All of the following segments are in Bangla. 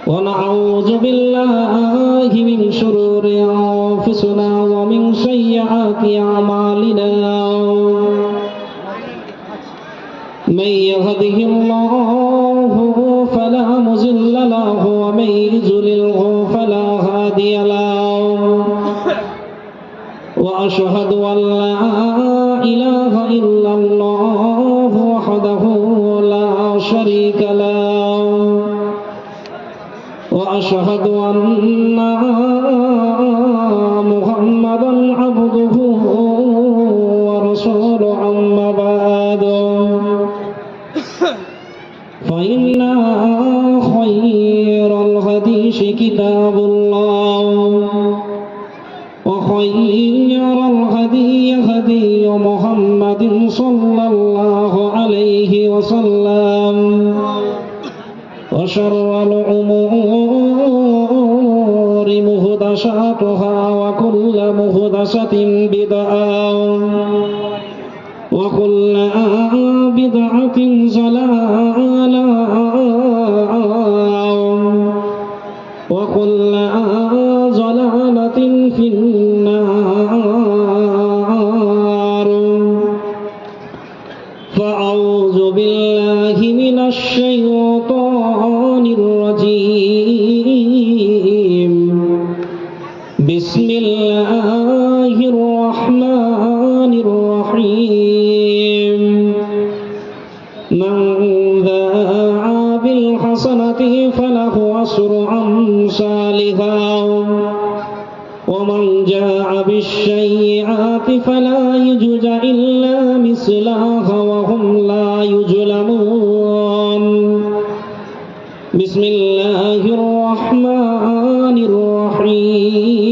ونعوذ بالله من شرور أنفسنا ومن سيئات أعمالنا من يهده الله فلا مضل له ومن يضلله فلا هادي له وأشهد أن لا إله إلا الله وحده لا شريك له وأشهد أن محمدا عبده ورسوله أما بعد فإن خير الحديث كتاب الله وخير الهدي هدي محمد صلى الله عليه وسلم وشر الأمور محدثاتها وكل محدثة بدعة وكل بدعة ضلالة وكل ضلالة في النار فأعوذ بالله من الشيطان الرجيم بسم الله الرحمن الرحيم من دعا بالحسنة فله عشر أمثالها ومن جاء بالسيئات فلا يجزى إلا مثلها وهم لا يظلمون بسم الله الرحمن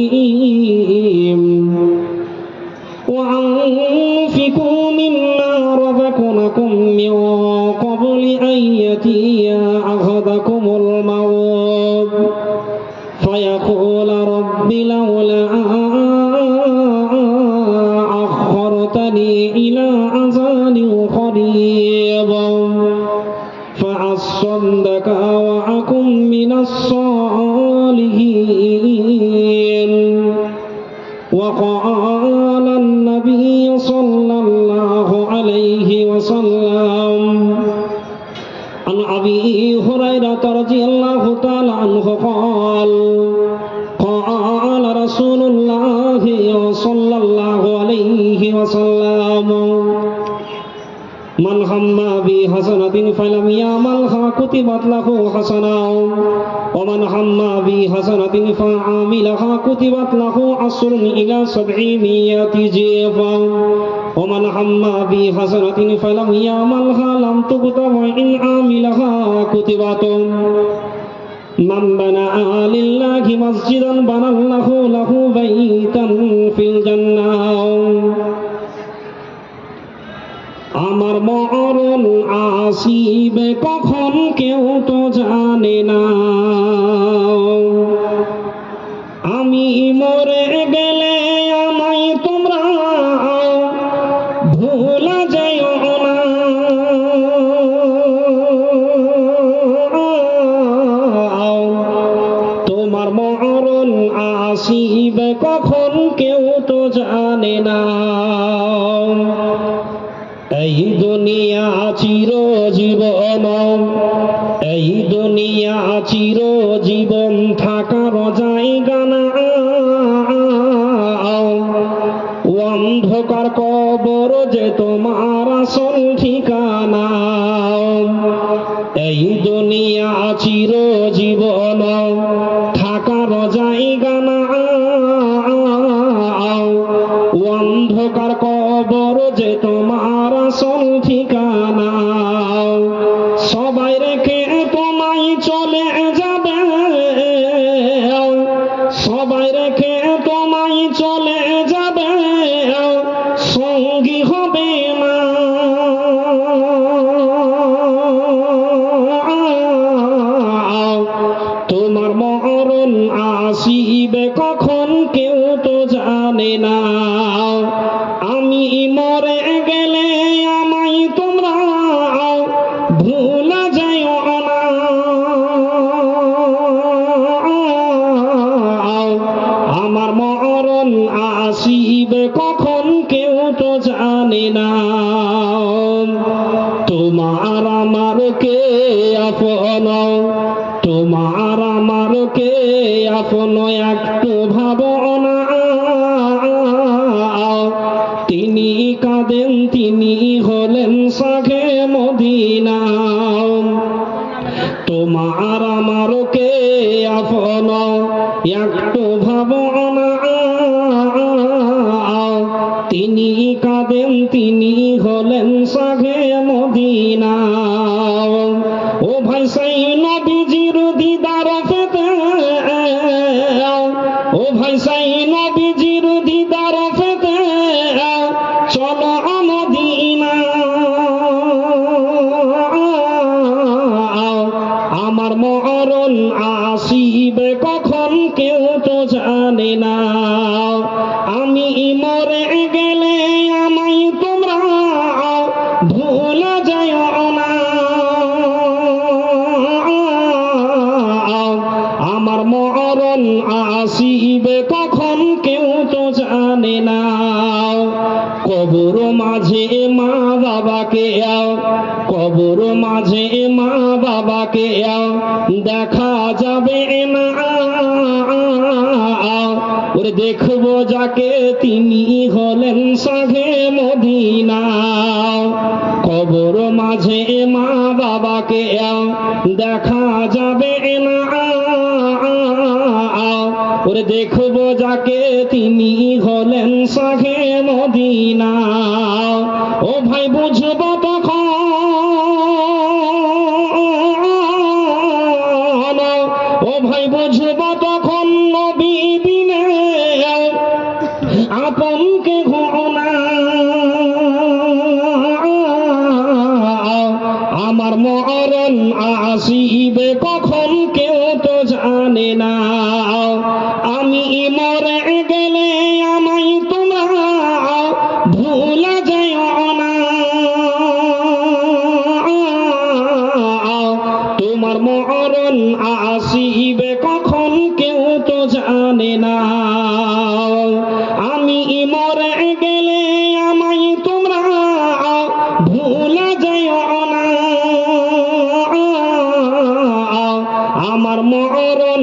الرحيم وأنفقوا مما رزقناكم من قبل أن يأتي أحدكم الموت فيقول رب لولا أخرتني إلى أجل قريب فأصدق وأكن من الصالحين وقال النبي صلى الله عليه وسلم عن أبي هريرة رضي الله تعالى عنه قال قال رسول الله صلى الله عليه وسلم من هم بحسنة فلم يعملها كتبت له حسنة ومن هم بحسنة فعملها كتبت له عشر إلى 700 ضعفا ومن هم بحسنة فلم يعملها لم تكتب وإن عملها كتبت من بنى لله مسجدا بنى الله له بيتا في الجنة আমার মরণ আসিবে কখন কেউ তো জানে না আমি মরে গেলে আমায় তোমরা ভুলা যাইও না তোমার মরণ আসিবে কখন কেউ তো জানে না এই দুনিয়া চিরজীবন এই দুনিয়া চিরজীবন থাকার জায়গা না অন্ধকার কবর যে তোমার আসল ঠিকানা এই দুনিয়া চিরজীবন থাকার জায়গা না অন্ধকার কবর যে তোমার আসল ঠিকানা সবাই রেখে তোমায় চলে যাবে সবাই রেখে তোমায় চলে যাবে সঙ্গী হবে না তোমার মরণ আসিবে কখন কেউ তো জানে না আমি মরে গেলে আমায় তোমরা ভুলা যাইও না না তোমার আমার কে আপন তোমার আমার কে আপন একটু ভাবনা তিনি কাঁদেন তিনি হলেন শাহে মদিনা তোমার আমার কে আপন একটু ভাবনা তিনি কাঁদেন তিনি হলেন শাহে মদিনা ও ভাই সাই নবীজির দিদার পেতে ও ভাই সাই নবীজির দিদার পেতে চলো মদিনা আমার মরণ আসিবে কখন কেউ তো জানে না আমি মরে গেলে আমায় তোমরা ভুলে যাও না আমার মরণ আসিবে কখন কেউ তো জানে না কবর মাঝে মা বাবাকে কবর মাঝে মা বাবাকে দেখা যাবে না ওরে দেখবো যাকে তিনি হলেন শাহে মদিনা কবর মাঝে মা বাবাকে দেখা যাবে না ওরে দেখবো যাকে তিনি হলেন শাহে মদিনা ও ভাই বুঝবো তখন ও ভাই বুঝবো তখন নবী বিনে আপনকে ঘোনা আমার মরণ আসিবে কখন কেউ তো জানে না আমি মরে গেলে আমায় তোমরা ভুলে যাও না তোমার মরণ আসিবে কখন কেউ তো জানে না আমি মরে গেলে আমায় তোমরা ভুলে যাও না আমার মরণ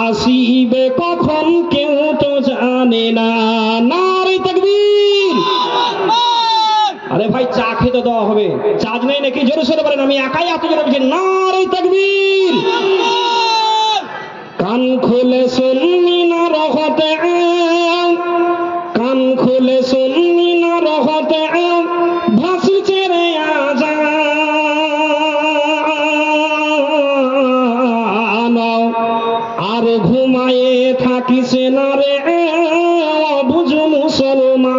আসিবে কখন কেউ তো জানে না নারে তাকবীর আরে ভাই চা খেতে দেওয়া হবে চার্জ নেই নাকি জোরে সোরে বলেন আমি একাই এত জোরে বলছি নারে তাকবীর কান খুলে শুননি না রহতে কান খুলে শুননি না রহতে ভাসিছে রে আজান আর ঘুমায়ে থাকিস না রে বুঝ মুসলমান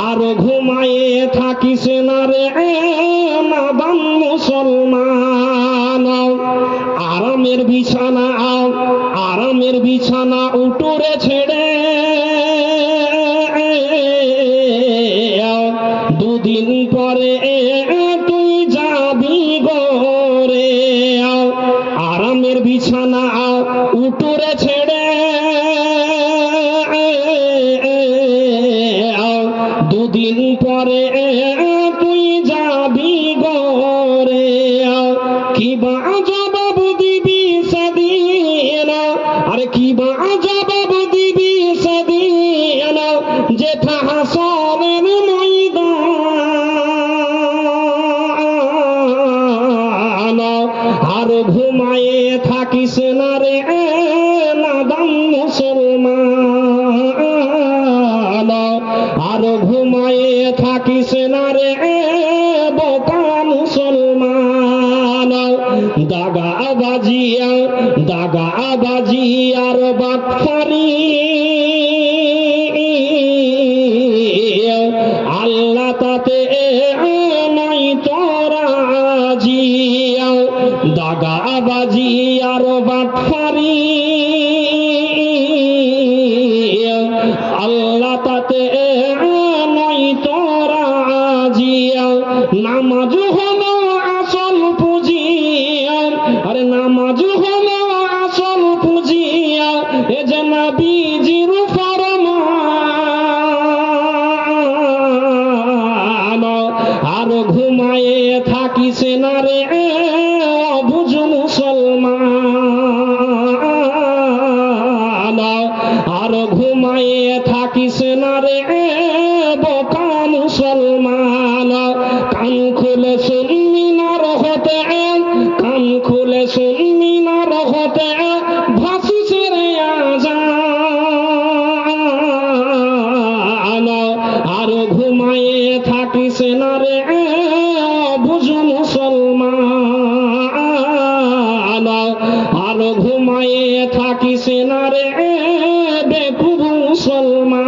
আর ঘুমায়ে থাকিস না রে নাদান মুসলমান আরামের বিছানা উটুরে ছেড়ে দুদিন পরে তুই যাবি গোরে আরামের বিছানা উটুরে ছেড়ে দুদিন পরে তুই যাবি গোরে কিবা জবাব দিবি সেদিন আরে কিবা জবাব দিবি সেদিন যেথা হাসরের ময়দান আর ঘুমায়ে থাকিস না রে নাদান মুসলমান আর ঘুমায়ে থাকিস না রে বোকা মুসলমান দাগাবাজি আর বাটপারি আল্লাহ তাতে নাই তোরাজি দাগাবাজি আর বাটপারি আল্লাহ তাতে নাই তোরাজি নামাজ হলো আসল পুঁজি আরে নামাজ হলো আসল পুঁজি এ যে নবীজির ফরমান রে অবুঝ মুসলমান, আর ঘুমাইয়ে থাকিস না রে বোকা মুসলমান। কান খুলে শুনবি না রহতে, কান খুলে শুনবি না রহতে ভাসিস রে আজান, আর ঘুমাইয়ে থাকিস না রে বুঝ মুসলমান, আর ঘুমাইয়ে থাকিস না রে বেকুব মুসলমান,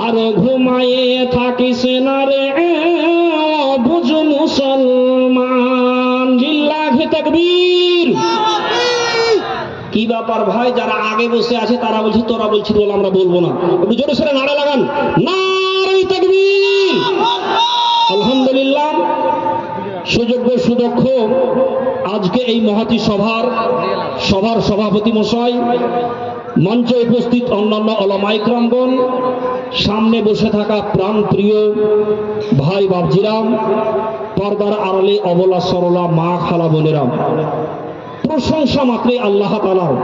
আর ঘুমাইয়ে থাকিস না রে বুঝ মুসলমান। লিল্লাহি তাকবীর। কি ব্যাপার ভাই, যারা আগে বসে আছে তারা বলছি তোরা বলছি বলে আমরা বলবো না, একটু জোরে সোরে নাড়া লাগান, নারে তাকবীর। আলহামদুলিল্লাহ, সুযোগ্য সুদক্ষ আজকে এই মহতী সভার সভাপতি মশাই, মঞ্চে উপস্থিত অন্যান্য ওলামা ইকরামগণ, সামনে বসে থাকা প্রাণ প্রিয় ভাই বাবজিরাম, পর্দার আড়ালে অবলা সরলা মা খালা বোনেরাম, প্রশংসা মাত্রই আল্লাহ তাআলার,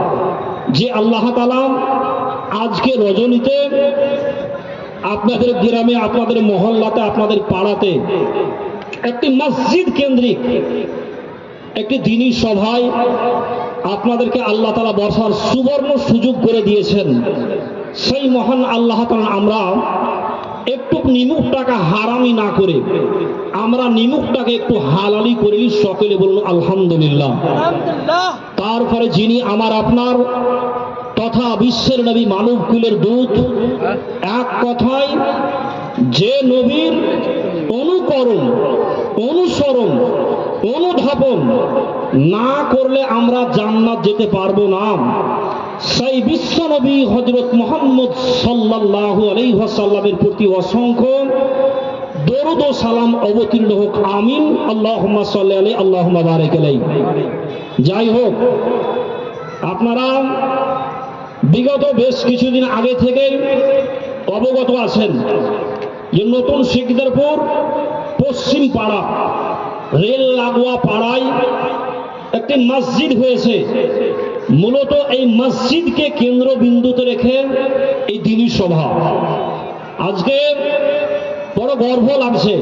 যে আল্লাহ তাআলা আজকে রজনীতে আপনাদের গ্রামে, আপনাদের মহল্লাতে, আপনাদের পাড়াতে একটি মসজিদ কেন্দ্রিক একটি দ্বীনি সভায় আপনাদেরকে আল্লাহ তাআলা বসার সুবর্ণ সুযোগ করে দিয়েছেন। সেই মহান আল্লাহ তাআলা আমরা একটু নিমুখ টাকা হারামি না করে আমরা নিমুখটাকে একটু হালালি করে নিই, সকলে বলুন আলহামদুলিল্লাহ। তারপরে যিনি আমার আপনার তথা বিশ্বের নবী, মানব কুলের দূত, এক কথায় যে নবীর অনুকরণ, অনুসরণ, অনুধাবন না করলে আমরা জান্নাত যেতে পারবো না, সেই বিশ্ব নবী হযরত মুহাম্মদ সাল্লাল্লাহু আলাইহি ওয়াসাল্লামের প্রতি অসংখ্য দরুদ ও সালাম অবতীর্ণ হোক, আমিন। আল্লাহুম্মা সাল্লি আলাইহি, আল্লাহুম্মা বারিক আলাইহি। যাই হোক, আপনারা বিগত বেশ কিছুদিন আগে থেকে অবগত আছেন যে নতুন শিকদারপুর পশ্চিম পাড়া, রেল লাগোয়া পাড়ায় একটি মসজিদ হয়েছে। মূলত এই মসজিদকে কেন্দ্রবিন্দুতে রেখে এই দ্বীনি সভা। আজকে বড় গর্ব লাগছে,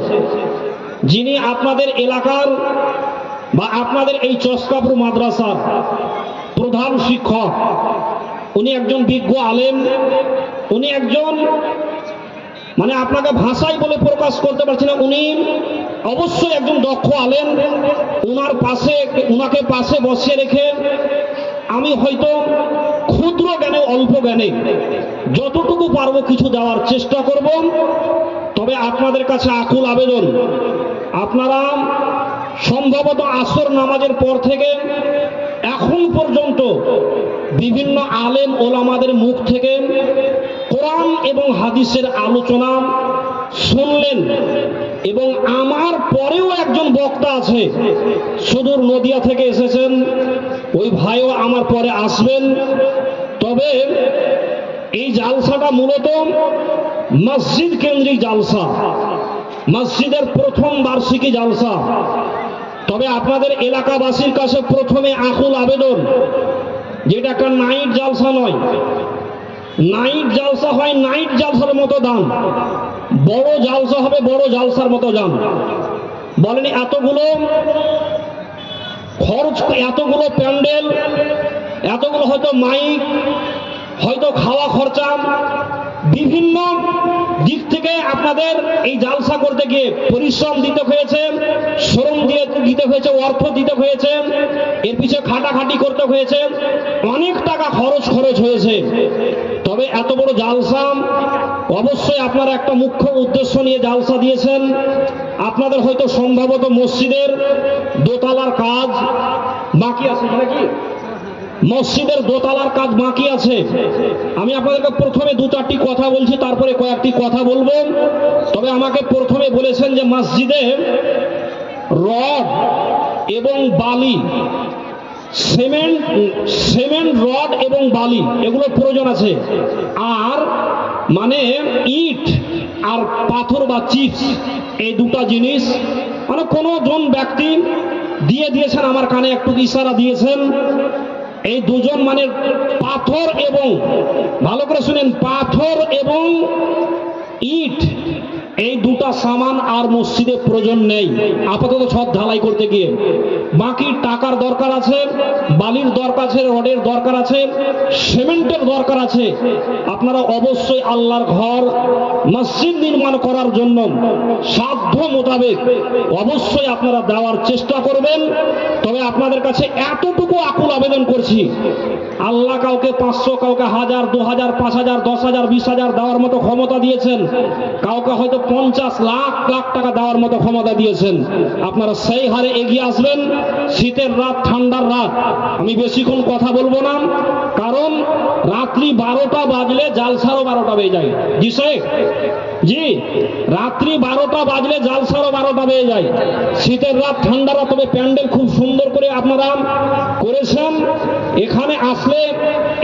যিনি আপনাদের এলাকার বা আপনাদের এই চস্কাপুর মাদ্রাসার প্রধান শিক্ষক, উনি একজন বিজ্ঞ আলেম, উনি একজন মানে আপনাকে ভাষায় বলে প্রকাশ করতে পারছি না, উনি অবশ্যই একজন দক্ষ আলেম। উনাকে পাশে বসিয়ে রেখে আমি হয়তো ক্ষুদ্র জ্ঞানে, অল্প জ্ঞানে যতটুকু পারবো কিছু দেওয়ার চেষ্টা করব। তবে আপনাদের কাছে আকুল আবেদন, আপনারা সম্ভবত আসর নামাজের পর থেকে এখন পর্যন্ত বিভিন্ন আলেম ওলামাদের মুখ থেকে কোরআন এবং হাদিসের আলোচনা শুনলেন, এবং আমার পরেও একজন বক্তা আছে, সুদূর নদিয়া থেকে এসেছেন, ওই ভাইও আমার পরে আসবেন। তবে এই জালসাটা মূলত মসজিদ কেন্দ্রিক জালসা, মসজিদের প্রথম বার্ষিকী জালসা। তবে আপনাদের এলাকাবাসীর কাছে প্রথমে আকুল আবেদন, যেটা একটা নাইট জালসা নয়। নাইট জালসা হয় নাইট জালসার মতো দান, বড় জালসা হবে বড় জালসার মতো দান। বলেন এতগুলো খরচ, এতগুলো প্যান্ডেল, এতগুলো হয়তো মাইক, হয়তো খাওয়া খরচা, বিভিন্ন দিক থেকে আপনাদের এই জালসা করতে গিয়ে পরিশ্রম দিতে হয়েছে, শ্রম দিতে হয়েছে, অর্থ দিতে হয়েছে, এর পিছনে খাটাখাটি করতে হয়েছে, অনেক টাকা খরচ হয়েছে। তবে এত বড় জালসা, অবশ্যই আপনারা একটা মুখ্য উদ্দেশ্য নিয়ে জালসা দিয়েছেন। আপনাদের হয়তো সম্ভবত মসজিদের দোতলার কাজ বাকি আছে নাকি? মসজিদের দোতলার কাজ বাকি আছে। আমি আপনাদেরকে প্রথমে দু চারটি কথা বলছি, তারপরে কয়েকটি কথা বলবো। তবে আমাকে প্রথমে বলেছেন যে মসজিদে রড এবং বালি, সিমেন্ট রড এবং বালি এগুলো প্রয়োজন আছে, আর মানে ইট আর পাথর বা চিপস, এই দুটা জিনিস মানে কোনো জন ব্যক্তি দিয়েছেন, আমার কানে একটু ইশারা দিয়েছেন। এই দুজন মানে পাথর এবং, ভালো করে শুনেন, পাথর এবং ইট, এই দুটা সামান আর মসজিদে প্রয়োজন নেই আপাতত ছদ ঢালাই করতে গিয়ে। বাকি টাকার দরকার আছে, বালির দরকার আছে, রডের দরকার আছে, সিমেন্টের দরকার আছে। আপনারা অবশ্যই আল্লাহর ঘর মসজিদ নির্মাণ করার জন্য সাধ্য মোতাবেক অবশ্যই আপনারা দেওয়ার চেষ্টা করবেন। তবে আপনাদের কাছে এতটুকু আকুল আবেদন করছি, আল্লাহ কাউকে 500, কাউকে 1000, 2000, 5000, 10,000, 20,000 দেওয়ার মতো ক্ষমতা দিয়েছেন, কাউকে হয়তো 50 লাখ লাখ টাকা দেওয়ার মতো ক্ষমতা দিয়েছেন। আপনারা সেই হারে এগিয়ে আসবেন। শীতের রাত, ঠান্ডার রাত, আমি বেশিক্ষণ কথা বলবো না, কারণ রাত্রি 12টা বাজলে জালসারও 12টা বেজে যায়। জি শেখ জি, রাত্রি 12টা বাজলে জালসারও 12টা বেজে যায়। শীতের রাত, ঠান্ডার রাত, তবে প্যান্ডেল খুব সুন্দর করে আপনারা করেছেন। এখানে আসলে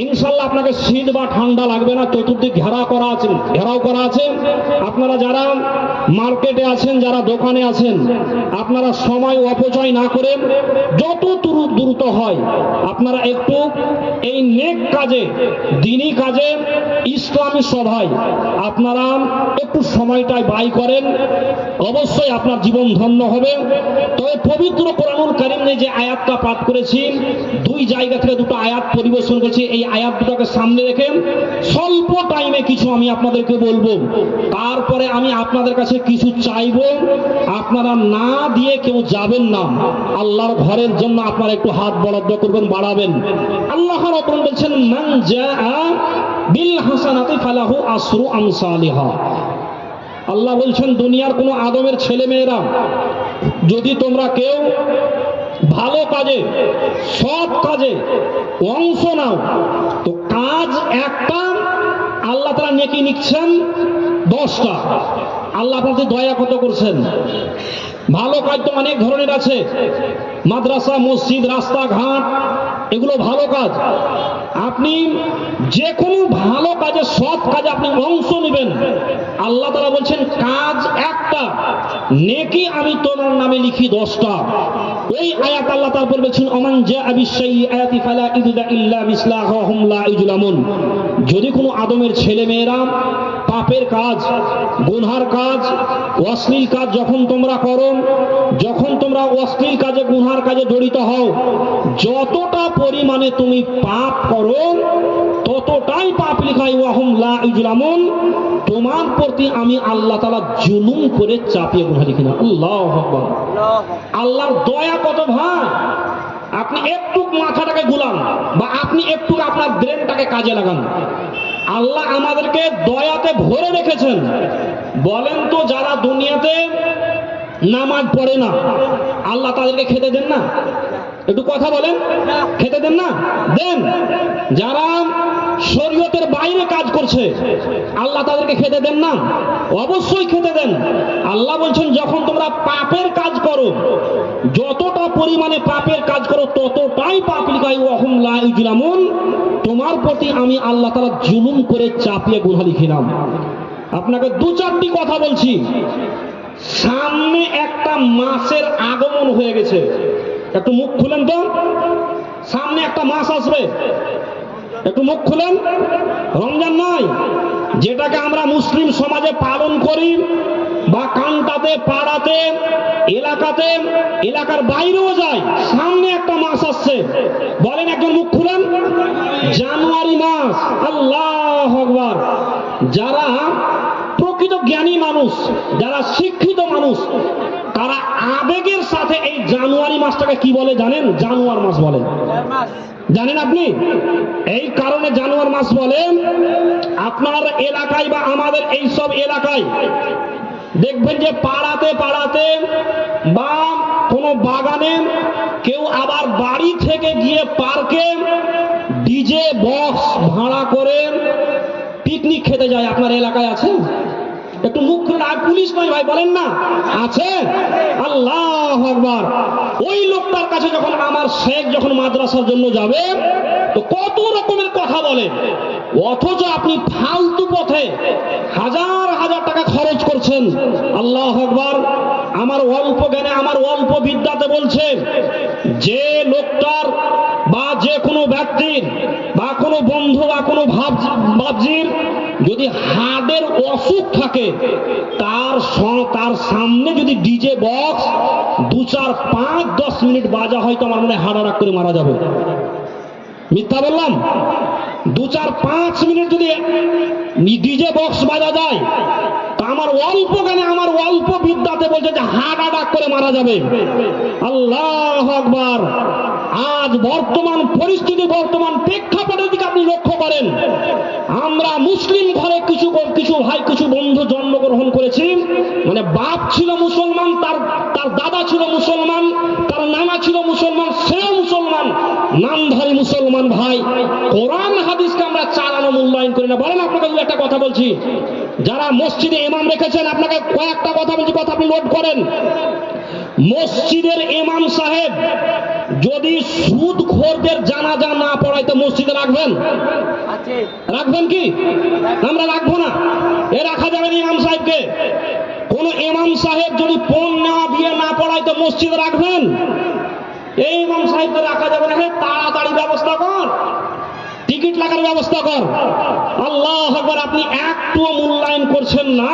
ইনশাল্লাহ আপনাকে শীত বা ঠান্ডা লাগবে না। চতুর্দিক ঘেরাও করা আছে। আপনারা যারা মার্কেটে আছেন, যারা দোকানে আছেন, আপনারা সময় অপচয় না করে যত দ্রুত হয় আপনারা একটু এই নেক কাজে, দিনী কাজে, ইসলামী সভায় আপনারা একটু সময়টাই ব্যয় করেন, অবশ্যই আপনার জীবন ধন্য হবে। তবে পবিত্র কোরআনুল কারীমে যে আয়াতটা পাঠ করেছি, দুই জায়গা থেকে দুটো আয়াত পরিবেশন করেছি। এই আয়াত দুটোকে সামনে রেখে স্বল্প টাইমে কিছু আমি আপনাদেরকে বলবো, তারপরে আমি আপনাদের কাছে কিছু চাইবো। আপনারা না দিয়ে কেউ যাবেন না। আল্লাহর ঘরের জন্য আপনারা একটু হাত বরাদ্দ করবেন, বাড়াবেন। আল্লাহ রাব্বুল বলছেন, মান জাআ বিল হাসানাতি ফালাহু আশরু আমসালিহা। আল্লাহ বলছেন, দুনিয়ার কোনো আদমের ছেলে মেয়েরা যদি তোমরা কেউ ভালো কাজে, সৎ কাজে অংশ নাও, তো কাজ একটা আল্লাহ তাআলা নেকি নিচ্ছেন 10টা। আল্লাহ আপনাদের দয়া কত করছেন। ভালো কাজ তো অনেক ধরনের আছে, মাদ্রাসা, মসজিদ, রাস্তাঘাট, এগুলো ভালো কাজ। আপনি যে কোনো ভালো কাজে, সৎ কাজে আপনি অংশ নেবেন, আল্লাহ তাআলা বলছেন কাজ একটা, নেকি আমি তোমার নামে লিখি 10টা। ওই আয়াত আল্লাহ তারপর বলছেন, ওমান জাআ বিশ-শাইইআতি ফালা ইযা ইল্লা মিসলাহা হুম লা ইজলামুন। যদি কোনো আদমের ছেলে মেয়েরা পাপের কাজ, গুনহার কাজ, অশ্লীল কাজ যখন তোমরা করো, যখন তোমরা অশ্লীল কাজে, গুনহার কাজে জড়িত হও, যতটা পরিমাণে তুমি পাপ করো ততটাই পাপ লিখাই ওয়াহুম লা ইজলামুন। তোমার প্রতি আমি আল্লাহ তাআলা জুলুম করে চাপিয়ে গুনাহ লিখি না। আল্লাহু আকবার। আল্লাহর দয়া কত ভাই। আপনি একটু মাথাটাকে গুলান, বা আপনি একটু আপনার ব্রেনটাকে কাজে লাগান। আল্লাহ আমাদেরকে দয়াতে ভরে রেখেছেন। বলেন তো, যারা দুনিয়াতে নামাজ পড়ে না, আল্লাহ তাদেরকে খেতে দেন না? একটু কথা বলেন, খেতে দেন না? দেন। যারা শরীয়তের বাইরে কাজ করছে, আল্লাহ তাদেরকে খেতে দেন না? অবশ্যই খেতে দেন। আল্লাহ বলছেন, যখন তোমরা পাপের কাজ করো, যতটা পরিমাণে পাপের কাজ করো ততটাই পাপ লিখাই ওয়াহুম লা ইজলামুন। তোমার প্রতি আমি আল্লাহ তাআলা জুলুম করে চাপিয়ে গুনাহ লিখিলাম। আপনাকে 2-4টি কথা বলছি। সামনে একটা মাসের আগমন হয়ে গেছে, একটু মুখ খুলেন তো। সামনে একটা মাস আসবে, একটু মুখ খুলেন। রমজান নয়, যেটাকে আমরা মুসলিম সমাজে পালন করি, বা কানটাতে, পাড়াতে, এলাকাতে, এলাকার বাইরেও যায়। সামনে একটা মাস আসছে, বলেন, একজন মুখ খুলেন। জানুয়ারি মাস। আল্লাহু আকবার। যারা প্রকৃত জ্ঞানী মানুষ, যারা শিক্ষিত মানুষ, তারা আবেগের সাথে এই জানুয়ারি মাসটাকে কি বলে জানেন? জানুয়ার মাস বলে। জানেন আপনি? এই কারণে জানুয়ার মাস বলেন। আপনার এলাকায় বা আমাদের এই সব এলাকায় দেখবেন যে পাড়াতে পাড়াতে বা কোনো বাগানে, কেউ আবার বাড়ি থেকে গিয়ে পার্কে ডিজে বক্স ভাড়া করে পিকনিক খেতে যায়। আপনার এলাকায় আছে? একটু মুখ খুলে। আর পুলিশ নয় ভাই, বলেন না আছে? আল্লাহু আকবার। ওই লোকটার কাছে যখন আমার শেখ যখন মাদ্রাসার জন্য যাবে, তো তো কত রকমের কথা বলেন, অথচ আপনি ফালতু পথে হাজার হাজার টাকা খরচ করছেন। আল্লাহু আকবার। আমার অল্প জ্ঞানে, আমার অল্প বিদ্যাতে বলছে, যে লোকটার বা যে কোনো ব্যক্তির বা কোনো বন্ধু বা কোনো ভাবজির যদি হার্টের অসুখ থাকে, তার সামনে যদি ডিজে বক্স 2, 4, 5, 10 মিনিট বাজা হয়তো আমার মনে হয় হার্ট অ্যাটাক করে মারা যাবে। মিথ্যা বললাম? 2, 4, 5 মিনিট যদি ডিজে বক্স বাজা যায়, তা আমার অল্প জ্ঞানে, আমার অল্প বিদ্যাতে বলছে যে হার্ট অ্যাটাক করে মারা যাবে। আল্লাহু আকবার। আজ বর্তমান পরিস্থিতি, বর্তমান প্রেক্ষাপটের দিকে আপনি লক্ষ্য করেন। আমরা মুসলিম ঘরে কিছু ভাই, কিছু বন্ধু জন্মগ্রহণ করেছি, মানে বাপ ছিল মুসলমান, তার দাদা ছিল মুসলমান, তার নানা ছিল মুসলমান, সেও মুসলমান, নামধারী মুসলমান ভাই। কোরআন হাদিসকে আমরা চালানো মূল্যায়ন করি না। বলেন, আপনাকে দু একটা কথা বলছি, যারা মসজিদে ইমাম রেখেছেন, আপনাকে কয়েকটা কথা বলছি, কথা আপনি নোট করেন। মসজিদের ইমাম সাহেব যদি সুদখোরদের জানাজা না পড়াইতে মসজিদে রাখবেন? রাখবেন কি? আমরা রাখবো না। এ রাখা যাবে না ইমাম সাহেবকে। কোন ইমাম সাহেব যদি পণ নেওয়া বিয়ে না পড়াইতে মসজিদে রাখবেন? এই ইমাম সাহেবকে রাখা যাবে না। তাড়াতাড়ি ব্যবস্থা কর, টিকিট লাগার ব্যবস্থা কর। আল্লাহু আকবার। আপনি একটুও মূল্যায়ন করছেন না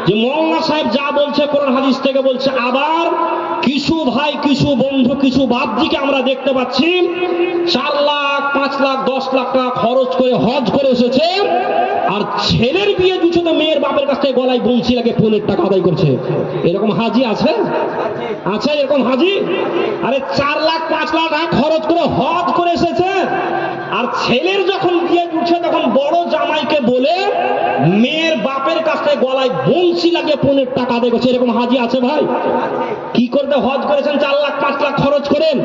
যে মৌলানা সাহেব যা বলছে কোরআন হাদিস থেকে বলছে। আবার কিছু ভাই, কিছু বন্ধু, কিছু বাপজিকে আমরা দেখতে পাচ্ছি 4 লাখ, 5 লাখ, 10 লাখ টাকা খরচ করে হজ করে এসেছে, আর ছেলের বিয়ে দিচ্ছে তো মেয়ের বাপের কাছ থেকে গলায় বঞ্চি লাগে ফোনের টাকা আদায় করছে। এরকম হাজি আছে? আছে এরকম হাজি? আরে 4 লাখ, 5 লাখ টাকা খরচ করে হজ করে এসেছে, আর ছেলের যখন বিয়ে উঠছে তখন বড় জামাইকে বলে মেয়ের বাপের কাছ থেকে গলায় বংশী লাগিয়ে পনের টাকা আদায় করছে। এরকম হাজি আছে ভাই? কি করতে হজ করেছেন 4 লাখ, 5 লাখ খরচ করেন?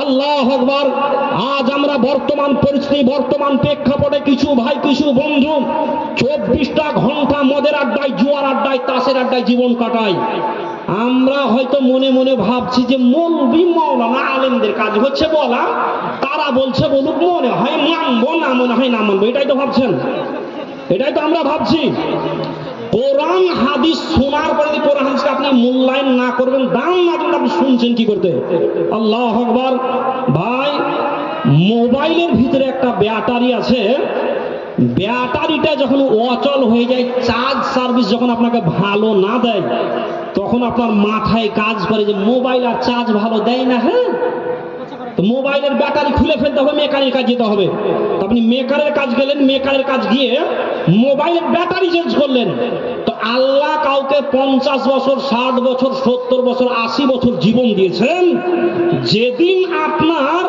আল্লাহু আকবার। আজ আমরা বর্তমান পরিস্থিতি, বর্তমান প্রেক্ষাপটে কিছু ভাই, কিছু বন্ধু 24টা ঘন্টা মদের আড্ডায়, জুয়ার আড্ডায়, তাসের আড্ডায় জীবন কাটায়। আমরা হয়তো মনে মনে ভাবছি যে মৌলবি মাওলানা আলেমদের কাজ হচ্ছে বলা, তারা বলছে বলুক, মনে হয় মানবো, না মনে হয় না মানবো। এটাই তো ভাবছেন, এটাই তো আমরা ভাবছি। কোরআন হাদিস শোনার পরে যদি কোরআন হাদিসকে আপনি মূল্যায়ন না করবেন, দাম না দেবেন, আপনি শুনছেন কি করতে? আল্লাহু আকবার। ভাই, মোবাইলের ভিতরে একটা ব্যাটারি আছে, ব্যাটারিটা যখন অচল হয়ে যায়, চার্জ সার্ভিস যখন আপনাকে ভালো না দেয়, তখন আপনার মাথায় কাজ করে যে মোবাইল আর চার্জ ভালো দেয় না। হ্যাঁ, মোবাইলের ব্যাটারি খুলে ফেলতে হবে, মেকারের কাজ যেতে হবে। আপনি মেকারের কাজ গেলেন, মেকারের কাজ গিয়ে মোবাইলের ব্যাটারি চেঞ্জ করলেন। তো আল্লাহ কাউকে 50 বছর, 60 বছর, 70 বছর, 80 বছর জীবন দিয়েছেন। যেদিন আপনার